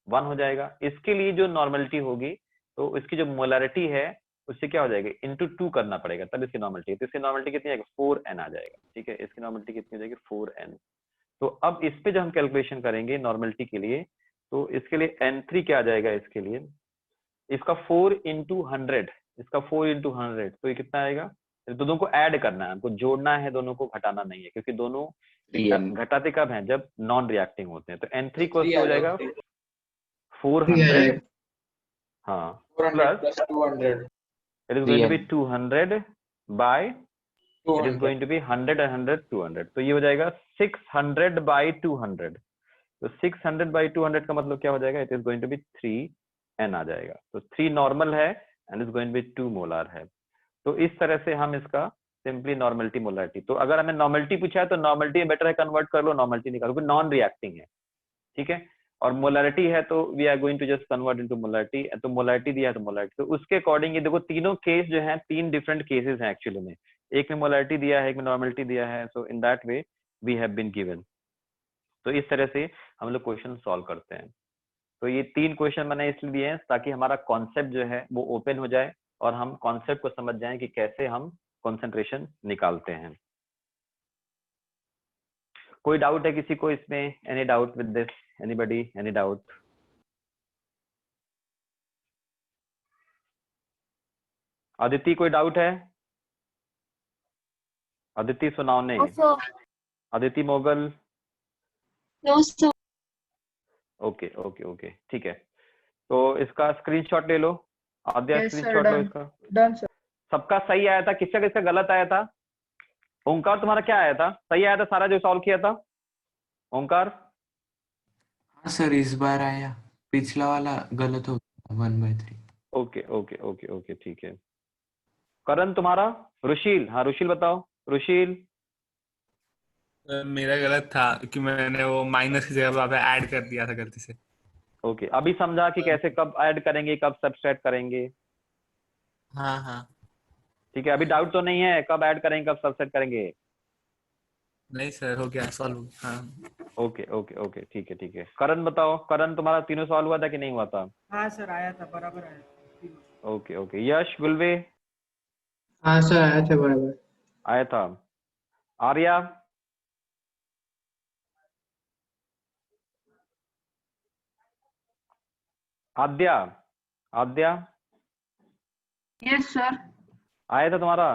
1 हो जाएगा। इसके लिए जो नॉर्मेलिटी होगी तो इसकी जो मोलरिटी है उससे क्या हो जाएगा, इंटू 2 करना पड़ेगा, तब इसकी नॉर्मेलिटी। तो इसकी नॉर्मेलिटी कितनी आएगी, 4n आ जाएगा, ठीक है। इसकी नॉर्मेलिटी कितनी हो जाएगी, 4n। तो अब इस पे जब हम कैलकुलेशन करेंगे नॉर्मेलिटी के लिए, तो इसके लिए n3 क्या आ जाएगा, इसके लिए इसका 4 into 100, इसका 4 into 100, तो ये कितना आएगा, दोनों को ऐड करना है, हमको जोड़ना है, दोनों को घटाना नहीं है, क्योंकि दोनों घटाते कब हैं, जब नॉन रिएक्टिंग होते हैं। तो n3 को हो जाएगा 400, हाँ, plus 200, it is going to be 200 by it is going to be 100 100 200, तो ये हो जाएगा 600 by 200। तो 600 by 200 का मतलब क्या हो जाएगा, it is going to be 3n आ जाएगा। तो 3 नॉर्मल है and is going to be 2 molar है। तो इस तरह से हम इसका सिंपली नॉर्मलिटी मोलरिटी। तो अगर हमें नॉर्मलिटी पूछा है तो नॉर्मलिटी में बेटर है कन्वर्ट कर लो, नॉर्मलिटी निकालो, क्योंकि नॉन रिएक्टिंग है, ठीक है। और मोलरिटी है तो we are going to just convert into molarity. तो मोलरिटी दिया है तो मोलरिटी, तो उसके अकॉर्डिंग ये देखो तीनों केस जो है 3 डिफरेंट केसेस हैं एक्चुअली में, एक में मोलरिटी दिया है, एक में नॉर्मलिटी दिया है। So in that way we have been given. तो इस तरह से हम लोग क्वेश्चन सॉल्व करते हैं। तो ये 3 क्वेश्चन मैंने इसलिए दिए हैं ताकि हमारा कॉन्सेप्ट जो है वो ओपन हो जाए और हम कॉन्सेप्ट को समझ जाएं कि कैसे हम कंसंट्रेशन निकालते हैं। कोई डाउट है किसी को इसमें? Any doubt with this? Anybody, any doubt? Aditi कोई डाउट है? अदिति सुनाओने, Aditi Mogal. Okay okay okay ठीक है। तो इसका स्क्रीनशॉट ले लो, आद्या Yes, sir, स्क्रीनशॉट लो done. इसका। Done, sir. सबका सही आया था, किसका किसका गलत आया था? ओंकार तुम्हारा क्या आया था? सही आया था सारा जो सॉल्व किया था? ओंकार हाँ सर, इस बार आया, पिछला वाला गलत हो गया 1/3। ओके ओके ओके ओके ठीक है। करण तुम्हारा? रुशील, हाँ रुशील बताओ। रुशील मेरा गलत था कि मैंने वो माइनस की जगह पे ऐड कर दिया था गलती से। ओके, अभी समझा कि कैसे कब ऐड करेंगे कब सब्सट्रैक्ट करेंगे? हाँ हाँ ठीक है, अभी डाउट तो नहीं है कब ऐड करेंगे कब सब्सट्रैक्ट करेंगे? नहीं सर, हो गया, सॉल्व हो गया। हाँ ओके ओके ओके ठीक है ठीक है। करण बताओ, करण तुम्हारा तीनों सॉल्व हुआ था कि नहीं हुआ था? हाँ सर, आया था, बराबर आया। Okay okay. यश, गुलवे हाँ सर, आया था बराबर। आया था। आर्या, आद्या, आद्या यस सर। आया था तुम्हारा?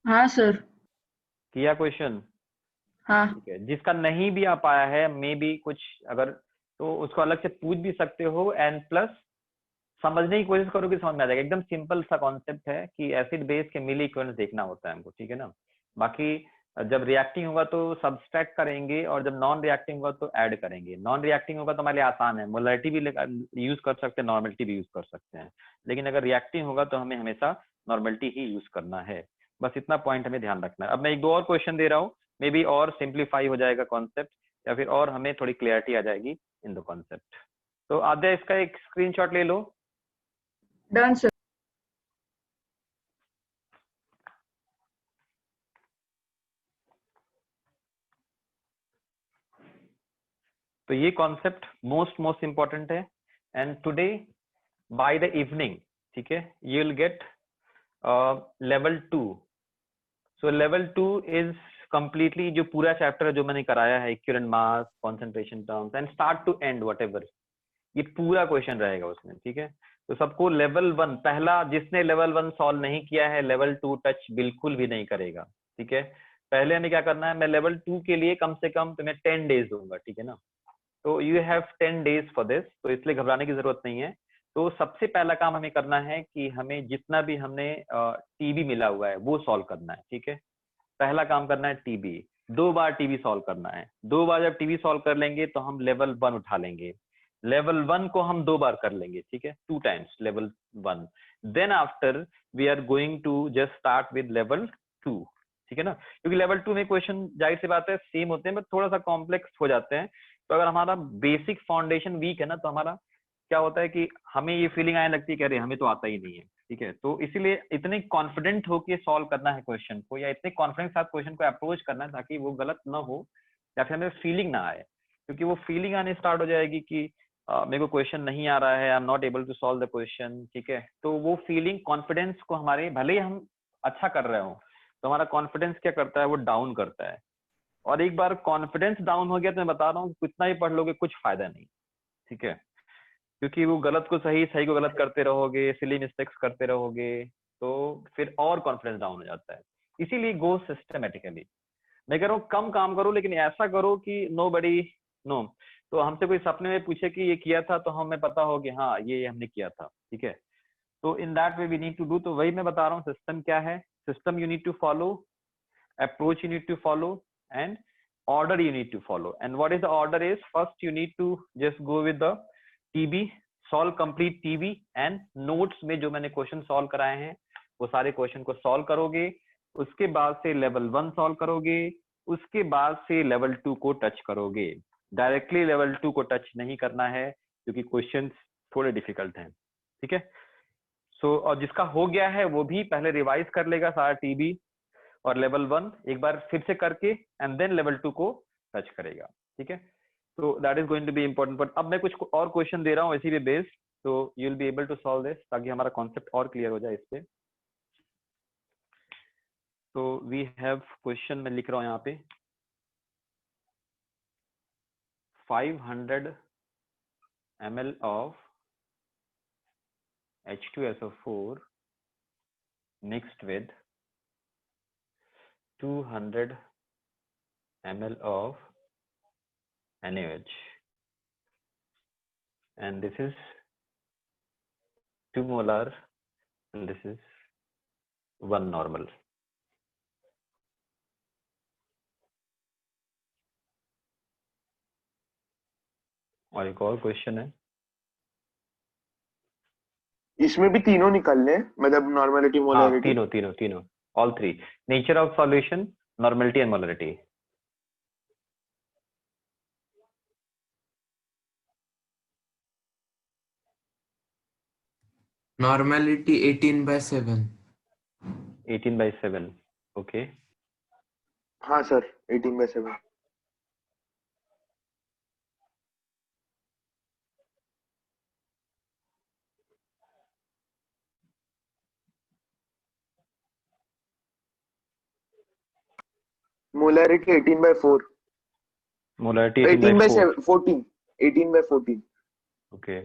हाँ सर। किया क्वेश्चन? हाँ ठीक है। जिसका नहीं भी आ पाया है मे बी कुछ अगर, तो उसको अलग से पूछ भी सकते हो। एंड प्लस समझने की कोशिश करोगे समझ में आ जाएगा। एकदम सिंपल सा कॉन्सेप्ट है कि एसिड बेस के मिली इक्विवेलेंस देखना होता है हमको, ठीक है ना। बाकी जब रिएक्टिंग होगा तो सब्सट्रैक्ट करेंगे और जब नॉन रिएक्टिंग होगा तो ऐड करेंगे। नॉन रिएक्टिंग होगा तो हमारे लिए आसान है, मोलरिटी भी यूज कर सकते हैं, नॉर्मलिटी भी यूज कर सकते हैं। लेकिन अगर रिएक्टिंग होगा तो हमें हमेशा नॉर्मलिटी ही यूज करना है। बस इतना पॉइंट हमें ध्यान रखना है। अब मैं 1-2 और क्वेश्चन दे रहा हूँ, मे बी और सिंप्लीफाई हो जाएगा कॉन्सेप्ट, या फिर और हमें थोड़ी क्लियरिटी आ जाएगी इन द कॉन्सेप्ट। तो आद्या इसका एक स्क्रीनशॉट ले लो। Done sir. तो ये कॉन्सेप्ट मोस्ट इंपॉर्टेंट है। And today by the evening, ठीक है, you will get level 2। So level 2 is completely जो पूरा चैप्टर है जो मैंने कराया है, equivalent mass, concentration terms and start to end whatever, ये पूरा क्वेश्चन रहेगा उसमें, ठीक है। तो सबको लेवल 1, पहला जिसने लेवल 1 सॉल्व नहीं किया है लेवल 2 टच बिल्कुल भी नहीं करेगा, ठीक है। पहले हमें क्या करना है, मैं लेवल 2 के लिए कम से कम तुम्हें 10 डेज दूंगा, ठीक है ना। तो you have 10 days for this, तो इसलिए घबराने की जरूरत नहीं है। तो सबसे पहला काम हमें करना है कि हमें जितना भी हमने टीबी मिला हुआ है वो सॉल्व करना है, ठीक है। पहला काम करना है टीबी, 2 बार टीबी सॉल्व करना है। 2 बार जब टीबी सॉल्व कर लेंगे तो हम लेवल 1 उठा लेंगे। लेवल 1 को हम 2 बार कर लेंगे, ठीक है, 2 times level 1। Then after we are going to just start with level 2, ठीक है ना। क्योंकि लेवल 2 में क्वेश्चन जाहिर सी बात है सेम होते हैं बट थोड़ा सा कॉम्प्लेक्स हो जाते हैं। तो अगर हमारा बेसिक फाउंडेशन वीक है ना, तो हमारा क्या होता है कि हमें ये फीलिंग आने लगती है कि अरे हमें तो आता ही नहीं है, ठीक है। तो इसीलिए इतने कॉन्फिडेंट होके सॉल्व करना है क्वेश्चन को, या इतने कॉन्फिडेंस के साथ क्वेश्चन को अप्रोच करना है ताकि वो गलत ना हो या फिर हमें फीलिंग ना आए। क्योंकि वो फीलिंग आने स्टार्ट हो जाएगी कि मेरे को क्वेश्चन नहीं आ रहा है, I am not able to solve the question, ठीक है। तो वो फीलिंग कॉन्फिडेंस को हमारे, भले ही हम अच्छा कर रहे हो तो हमारा कॉन्फिडेंस क्या करता है, वो डाउन करता है। और एक बार कॉन्फिडेंस डाउन हो गया तो मैं बता रहा हूँ कितना ही पढ़ लोगे कुछ फायदा नहीं, ठीक है। क्योंकि वो गलत को सही, सही को गलत करते रहोगे, सिली मिस्टेक्स करते रहोगे, तो फिर और कॉन्फिडेंस डाउन हो जाता है। इसीलिए गो सिस्टमेटिकली। मैं कह रहा हूँ कम काम करो लेकिन ऐसा करो कि नो बडी नो, तो हमसे कोई सपने में पूछे कि ये किया था तो हमें पता हो कि हाँ ये हमने किया था, ठीक है। तो in that way we need to do. तो वही मैं बता रहा हूँ सिस्टम क्या है, system you need to follow, approach you need to follow, and order you need to follow. And what is the order is, first you need to just go with the TB, solve complete TB, and notes में जो मैंने question solve कराए हैं वो सारे question को solve करोगे। उसके बाद से लेवल 1 सॉल्व करोगे, उसके बाद से लेवल 2 को टच करोगे। डायरेक्टली लेवल 2 को टच नहीं करना है क्योंकि क्वेश्चंस थोड़े डिफिकल्ट हैं, ठीक है। सो और जिसका हो गया है वो भी पहले रिवाइज कर लेगा सारा टीबी और लेवल 1 एक बार फिर से करके एंड देन लेवल 2 को टच करेगा, ठीक है। तो that is going to be important. But अब मैं कुछ और क्वेश्चन दे रहा हूँ इसी पे बेस्ड, तो you will be able to solve this ताकि हमारा कॉन्सेप्ट और क्लियर हो जाए इस पे। तो वी हैव क्वेश्चन में लिख रहा हूँ यहाँ पे 500 ml of H2SO4 mixed with 200 ml of NaOH, and this is 2 molar and this is 1 normal. और एक और क्वेश्चन है, इसमें भी तीनों निकालने हैं, मतलब नॉर्मेलिटी, हाँ मोलैरिटी। तीनों all three, nature of solution, normality and molarity. Normality 18/7. 18/7, okay. हाँ सर, 18/7। मोलैरिटी 18/4। मोलैरिटी 18/7, 18/4, 14। 18/14। ओके।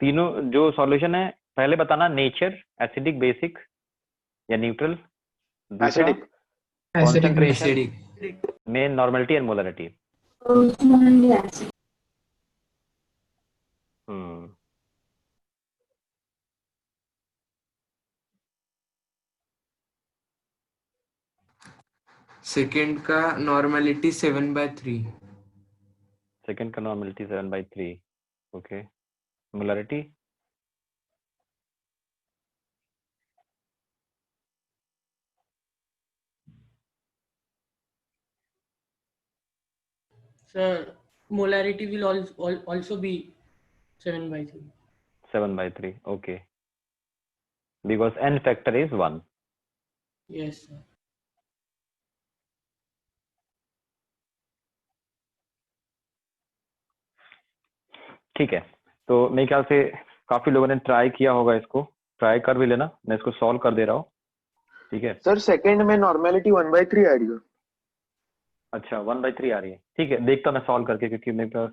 तीनों जो सॉल्यूशन है पहले बताना, नेचर, एसिडिक, बेसिक या न्यूट्रल। दूसरा acidic. Concentration, Acidic. Main, normality and molarity. Second का normality 7/3. सेकंड का normality 7/3, okay. Molarity Sir, molarity will also be 7/3. 7/3, okay, because n factor is 1. Yes, sir. ठीक है, तो मेरे ख्याल से काफी लोगों ने ट्राई किया होगा, इसको ट्राई कर भी लेना, मैं इसको सॉल्व कर दे रहा हूँ, ठीक है। सर सेकंड में नॉर्मेलिटी 1/3 आ रही है। अच्छा 1/3 आ रही है, ठीक है, देखता मैं सॉल्व करके, क्योंकि मेरे पास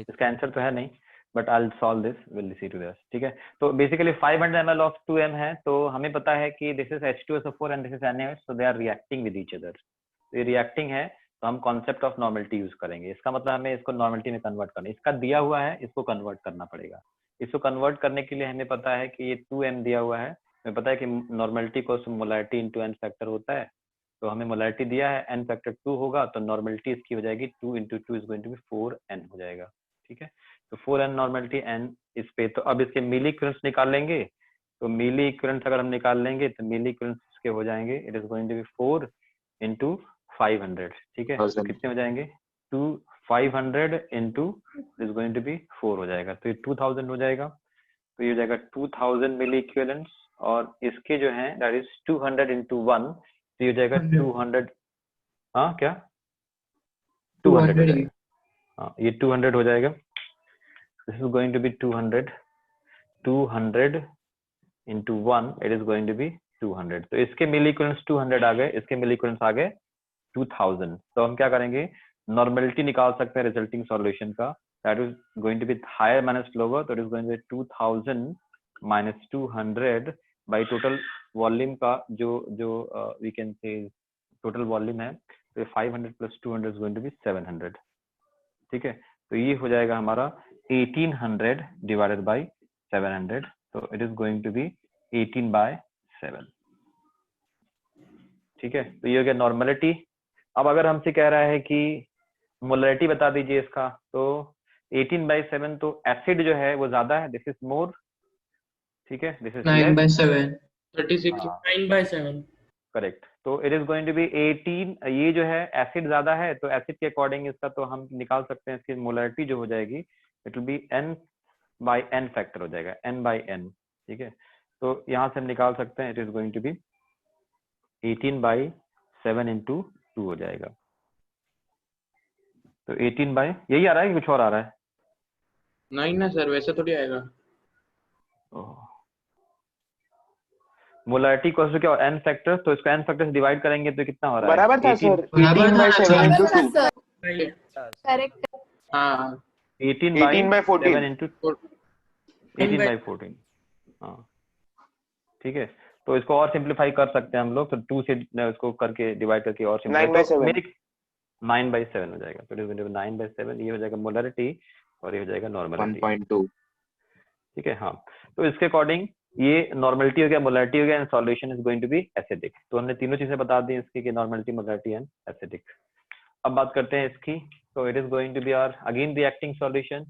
इसका आंसर तो है नहीं, but I will solve this, will see to this, ठीक है। तो बेसिकली 500 ml ऑफ 2m है, तो हमें पता है कि this is H2SO4 and this is NaOH, so they are reacting with each other. ये रिएक्टिंग है तो हम कॉन्सेप्ट ऑफ नॉर्मेलिटी यूज करेंगे। इसका मतलब हमें इसको नॉर्मेलिटी में कन्वर्ट करना है, इसका दिया हुआ है, इसको कन्वर्ट करना पड़ेगा। इसको कन्वर्ट करने के लिए हमें पता है कि ये 2m दिया हुआ है, हमें पता है कि नॉर्मेलिटी को मोलैरिटी इंटू n फैक्टर होता है, तो हमें मोलैरिटी दिया है, n फैक्टर 2 होगा, तो नॉर्मेलिटी इसकी हो जाएगी 2 × 2 is going to B 4n हो जाएगा, ठीक है। तो 4n नॉर्मेलिटी, n इस पे, तो अब इसके मिली इक्विवेलेंस निकाल लेंगे। तो मिली इक्विवेलेंस अगर हम निकाल लेंगे तो मिली इक्विवेलेंस इसके हो जाएंगे, it is going to be 4 × 500, ठीक है। तो कितने हो जाएंगे, 500 × इज गोइंग टू बी 4 हो जाएगा, तो ये 2000 हो जाएगा। तो ये हो जाएगा 2000 मिली इक्विवेलेंस, और इसके जो है दैट इज 200 × 1, तो ये हो जाएगा 200, हाँ क्या 200 हो जाएगा, हाँ ये 200 हो जाएगा। This is going to be 200 × 1, it is going to be 200। तो इसके मिली इक्विवेलेंस 200 आ गए, इसके मिली इक्विवेलेंस आ गए 2000। तो हम क्या करेंगे, नॉर्मेलिटी निकाल सकते हैं रिजल्टिंग सॉल्यूशन का, that is going to be higher minus lower, तो it is going to be 2000 - 200 by total volume का जो we can say total volume है, तो 500 + 200 इज गोइंग टू बी 700, ठीक है। तो ये हो जाएगा हमारा 1800 divided by 700, so it is going to be 18/7. ठीक है, तो ये हो गया नॉर्मलिटी। अब अगर हमसे कह रहा है कि मोलरिटी बता दीजिए इसका, तो 18/7 तो एसिड जो है वो ज्यादा है, दिस इज मोर, ठीक है, दिस इज 9/7 36 9/7 करेक्ट। तो it is going to be 18, ये जो है एसिड ज्यादा है, तो एसिड के अकॉर्डिंग इसका तो हम निकाल सकते हैं, इसकी मोलरिटी जो हो जाएगी it will B n/n factor हो जाएगा, n/n, ठीक है। तो यहाँ से हम निकाल सकते हैं, it is going to be 18/7 into 2 हो जाएगा। तो 18 यही आ रहा है कि कुछ और आ रहा है? 9 ना सर, वैसे थोड़ी आएगा। मोलरिटी को क्या n फैक्टर, तो इसको n फैक्टर से डिवाइड करेंगे तो कितना हो रहा है? बराबर था 18 सर, 18/7 into 2, करेक्ट। हाँ 18/7 into 18/14 18/14, हाँ ठीक है। तो इसको और सिंप्लीफाई कर सकते हैं हम लोग, तो 2 से इसको करके डिवाइड करके और सिंप्लीफाई, तो 9/7 मेरी 9/7 हो जाएगा। तो 9/7 ये हो जाएगा मोलरिटी और ये हो जाएगा नॉर्मलिटी, 1.2। ठीक है। हाँ, तो इसके अकॉर्डिंग ये नॉर्मलिटी हो गया, मोलरिटी हो गया, and solution is going to be acidic. तो हमने तीनों चीजें बता दी इसकी कि नॉर्मलिटी, मोलरिटी एंड एसिडिक। अब बात करते हैं इसकी, तो it is going to be our again reacting solution.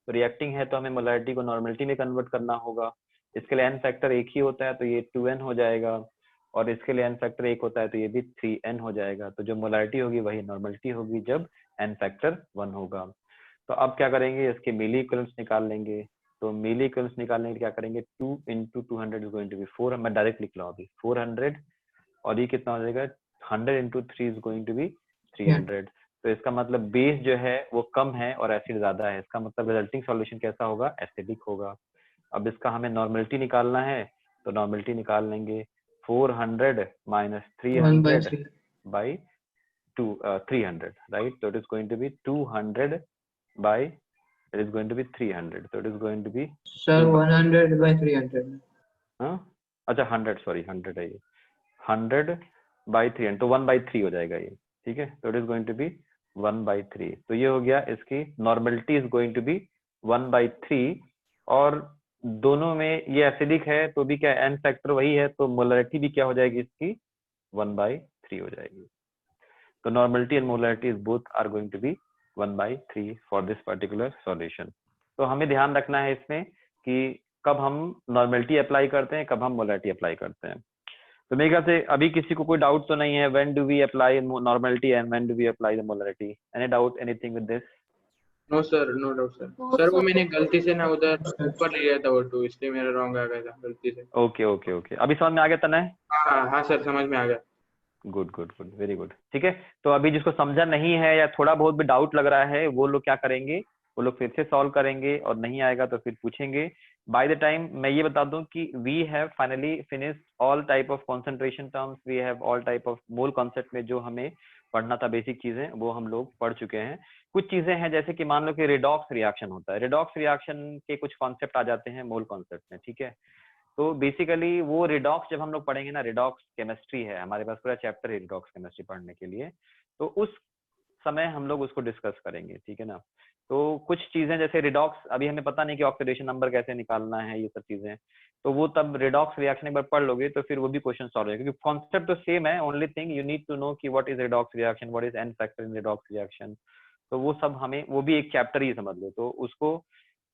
तो रिएक्टिंग है तो हमें मोलरिटी को नॉर्मलिटी में कन्वर्ट करना होगा। इसके लिए n फैक्टर 1 ही होता है, तो ये 2n हो जाएगा, और इसके लिए n फैक्टर 1 होता है तो ये भी 3n हो जाएगा। तो जो मोलरिटी होगी वही नॉर्मलिटी होगी जब n फैक्टर 1 होगा। तो अब क्या करेंगे, इसके मिली इक्विवेलेंट्स निकाल लेंगे। तो मिली इक्विवेलेंट्स निकालने के लिए क्या करेंगे, 2 into 200 is going to be 4, मैं डायरेक्ट लिख रहा हूँ अभी 400, और ये कितना हो जाएगा 100 into 3 is going to be 300। तो इसका मतलब बेस जो है वो कम है और एसिड ज्यादा है, इसका मतलब रिजल्टिंग सॉल्यूशन कैसा होगा, एसिडिक होगा। अब इसका हमें नॉर्मलिटी निकालना है, तो नॉर्मलिटी निकाल लेंगे 400 minus 300 by 300, right? So it is going to be 200 by, it is going to be 300, so it is going to be sir 100/300। हाँ अच्छा 100, सॉरी 100 है ये, 100/300, तो 1/3 हो जाएगा ये, ठीक है। तो it is going to be 1/3। तो ये हो गया, इसकी normality is going to be 1/3, और दोनों में ये एसिडिक है तो भी क्या n फैक्टर वही है, तो मोलरिटी भी क्या हो जाएगी इसकी 1/3 हो जाएगी। तो normality and molarity is both are going to be 1/3 for this particular solution. तो हमें ध्यान रखना है इसमें कि कब हम नॉर्मलिटी अप्लाई करते हैं, कब हम मोलरिटी अप्लाई करते हैं। तो मेरे ख्याल से अभी किसी को कोई डाउट तो नहीं है, when do we apply normality and when do we apply the molarity? Any doubt, anything with this? No sir, no doubt sir. Sir वो मैंने गलती से ना उधर ऊपर ले लिया था वो 2, इसलिए मेरा रॉन्ग आ गया था गलती से। ओके ओके ओके, अभी समझ में आ गया तनय? हाँ सर, समझ में आ गया। Good good good, very good, ठीक है। तो अभी जिसको समझा नहीं है या थोड़ा बहुत भी डाउट लग रहा है, वो लोग क्या करेंगे, वो लोग फिर से सॉल्व करेंगे, और नहीं आएगा तो फिर पूछेंगे। बाय द टाइम मैं ये बता दूं कि we have finally finished all type of concentration terms, we have all type of mole concept में जो हमें पढ़ना था बेसिक चीजें, वो हम लोग पढ़ चुके हैं। कुछ चीजें हैं जैसे कि मान लो कि रिडॉक्स रिएक्शन होता है, रिडॉक्स रिएक्शन के कुछ कॉन्सेप्ट आ जाते हैं मोल कॉन्सेप्ट में, ठीक है। तो बेसिकली वो रिडॉक्स जब हम लोग पढ़ेंगे ना, रिडॉक्स केमिस्ट्री है हमारे पास, पूरा चैप्टर है रिडॉक्स केमिस्ट्री पढ़ने के लिए, तो उस समय हम लोग उसको डिस्कस करेंगे, ठीक है ना। तो कुछ चीजें जैसे रिडॉक्स, अभी हमें पता नहीं कि ऑक्सीडेशन नंबर कैसे निकालना है, ये सब चीजें, तो वो तब रिडॉक्स रिएक्शन एक बार पढ़ लोगे तो फिर वो भी क्वेश्चन सॉल्व हो जाएगा, क्योंकि कॉन्सेप्ट तो सेम है, only thing you need to know कि what is redox reaction, what is N factor in redox reaction. तो वो सब हमें, वो भी एक चैप्टर ही समझ लो। तो उसको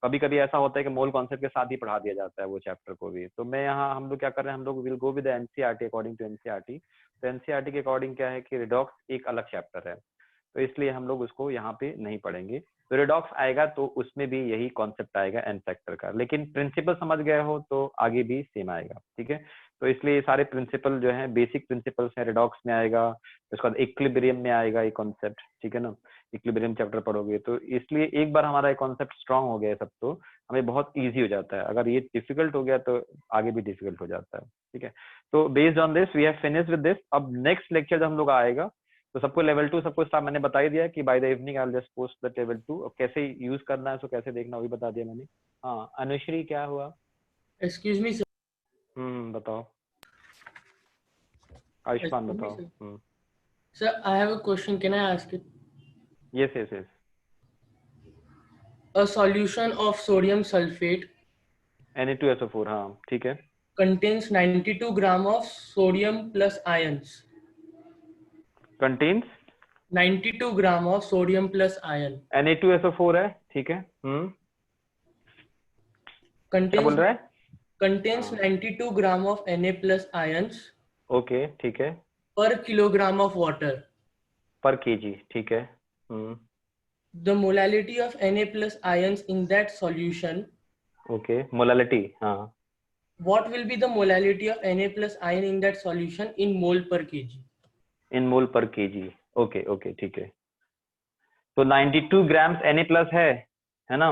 कभी कभी ऐसा होता है कि मोल कॉन्सेप्ट के साथ ही पढ़ा दिया जाता है वो चैप्टर को भी। तो मैं यहाँ, हम लोग क्या कर रहे हैं, हम लोग will go with NCERT, according to NCERT. तो एनसीईआरटी के अकॉर्डिंग क्या है कि रिडॉक्स एक अलग चैप्टर है, तो इसलिए हम लोग उसको यहाँ पे नहीं पढ़ेंगे। तो रिडॉक्स आएगा तो उसमें भी यही कॉन्सेप्ट आएगा एन फैक्टर का, लेकिन प्रिंसिपल समझ गए हो तो आगे भी सेम आएगा, ठीक है। तो इसलिए सारे प्रिंसिपल जो है बेसिक प्रिंसिपल्स हैं, रिडॉक्स में आएगा, उसके बाद इक्विलिब्रियम में आएगा ये कॉन्सेप्ट, ठीक है ना, इक्विलिब्रियम चैप्टर पढ़ोगे। तो इसलिए एक बार हमारा ये कॉन्सेप्ट स्ट्रांग हो गया है सब, तो हमें बहुत इजी हो जाता है। अगर ये डिफिकल्ट हो गया तो आगे भी डिफिकल्ट हो जाता है, ठीक है। तो based on this we have finished with this. अब नेक्स्ट लेक्चर जब हम लोग आएगा तो सबको लेवल 2 सबको स्टार्ट मैंने बता ही दिया कि bye the evening I will just post the table 2, और कैसे यूज करना है उसको, कैसे देखना, वो भी बता दिया मैंने। हाँ अनुश्री, क्या हुआ? Excuse me, sir. बताओ। आयुष्मान बताओ। Sir, I have a question. Can I ask it? Yes yes yes. a solution of sodium sulfate Na2SO4, हाँ ठीक है. contains 92 gram of sodium plus ions. Contains 92 gram of sodium plus ion. Na2SO4 है, ठीक है. क्या Contains बोल रहा है? contains 92 gram of Na plus ions okay, ठीक है. per kilogram of water. पर केजी, ठीक है. The molality of Na plus ions in that solution. Okay, molality, हाँ. What will be the molality of Na plus ion in that solution in mole per kg? इन मोल पर KG. Okay okay, ठीक है. तो 92 grams Na+ है ना.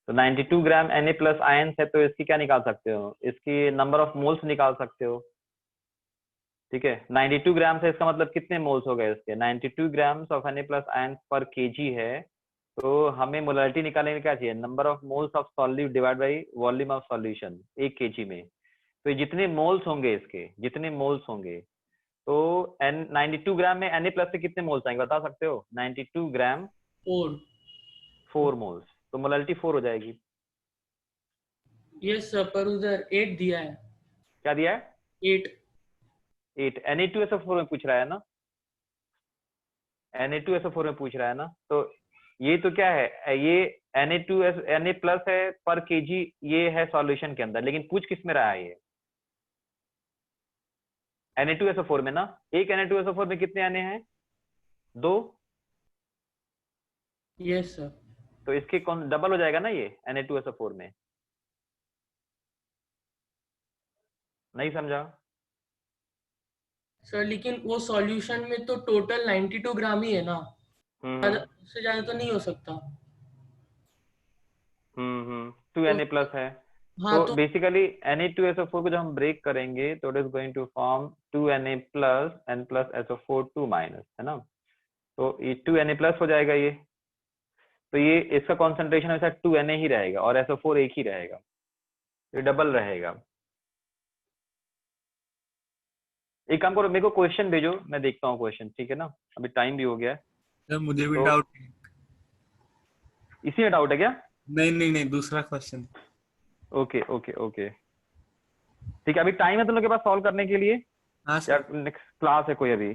तो 92 ग्राम Na+ ions है, तो इसकी क्या निकाल सकते हो? इसकी नंबर ऑफ मोल्स निकाल सकते हो. ठीक है. 92 ग्राम से इसका मतलब कितने मोल्स हो गए इसके? 92 ग्राम्स ऑफ Na+ आयंस पर केजी है. तो हमें मोलारिटी निकालने में क्या चाहिए? Number of moles of solute divide by volume of solution 1 KG में. तो जितने मोल्स होंगे इसके, जितने मोल्स होंगे, तो 92 ग्राम में Na+ से कितने मोल्स आएंगे बता सकते हो? 92 ग्राम 4 मोल्स, तो मोलारिटी 4 हो जाएगी. Yes sir, पर उधर 8 दिया है. क्या दिया है? 8. 8 Na2SO4 में पूछ रहा है ना. Na2SO4 में पूछ रहा है ना. तो ये तो क्या है? ये Na+ है पर केजी, ये है सॉल्यूशन के अंदर, लेकिन पूछ किस में रहा है? ये Na2SO4 में ना. एक Na2SO4 में कितने Na हैं? 2. Yes sir. तो इसके कौन डबल हो जाएगा ना ये Na2SO4 में. नहीं समझा? सर लेकिन वो सॉल्यूशन में तो टोटल 92 ग्राम ही है ना. उससे ज्यादा तो नहीं हो सकता. 2 Na+ है. हाँ, तो बेसिकली Na2SO4 को जब हम ब्रेक करेंगे तो it is going to form 2 Na+ N+SO4 2 minus, है ना. तो ये 2 Na+ हो जाएगा ये. तो ये इसका कॉन्सेंट्रेशन हमेशा 2 Na ही रहेगा और SO4 एक ही रहेगा. ये डबल रहेगा. एक काम करो, मेरे को क्वेश्चन भेजो, मैं देखता हूँ क्वेश्चन. ठीक है ना, अभी टाइम भी हो गया है. सर मुझे भी तो डाउट. इसी में डाउट है क्या? नहीं, दूसरा क्वेश्चन. ओके ओके ओके, ठीक है. अभी टाइम है तुम लोग के पास सॉल्व करने के लिए? हाँ या सर. नेक्स्ट क्लास है कोई अभी?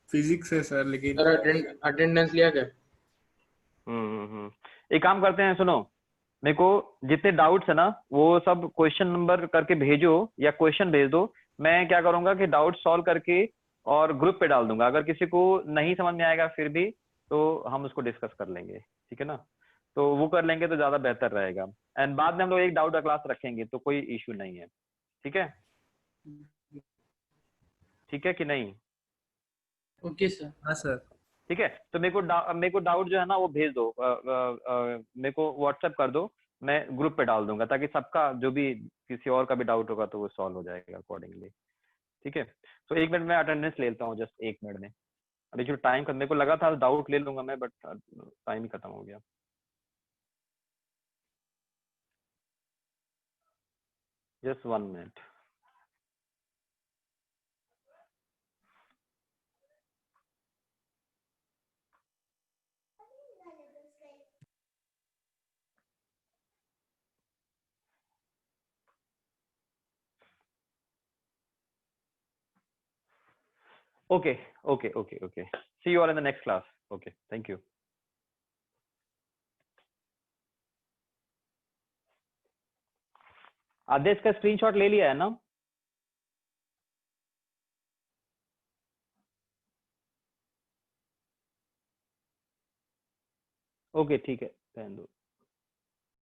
फिजिक्स है सर, लेकिन सर अटेंडेंस लिया क्या? एक काम करते हैं, सुनो. मेरे को जितने डाउट्स है ना वो सब क्वेश्चन नंबर करके भेजो या क्वेश्चन भेज दो. मैं क्या करूंगा कि डाउट सॉल्व करके और ग्रुप पे डाल दूंगा. अगर किसी को नहीं समझ में आएगा फिर भी तो हम उसको डिस्कस कर लेंगे. ठीक है ना. तो वो कर लेंगे तो ज्यादा बेहतर रहेगा. एंड बाद में हम लोग एक डाउट का क्लास रखेंगे, तो कोई इश्यू नहीं है. ठीक है. ठीक है कि नहीं? Okay sir. हाँ सर. ठीक है. तो मेरे को डाउट जो है ना वो भेज दो, मेरे को व्हाट्सएप कर दो. मैं ग्रुप पे डाल दूंगा ताकि सबका जो भी किसी और का भी डाउट होगा तो वो सॉल्व हो जाएगा अकॉर्डिंगली. ठीक है. तो 1 मिनट में अटेंडेंस ले लेता हूँ, जस्ट 1 मिनट में. अभी जो टाइम मेरे को लगा था डाउट ले लूंगा मैं, बट टाइम ही खत्म हो गया. Just 1 minute. Okay. See you all in the next class. Okay, thank you. आदेश का स्क्रीनशॉट ले लिया है ना? ओके, ठीक है, रहने दो.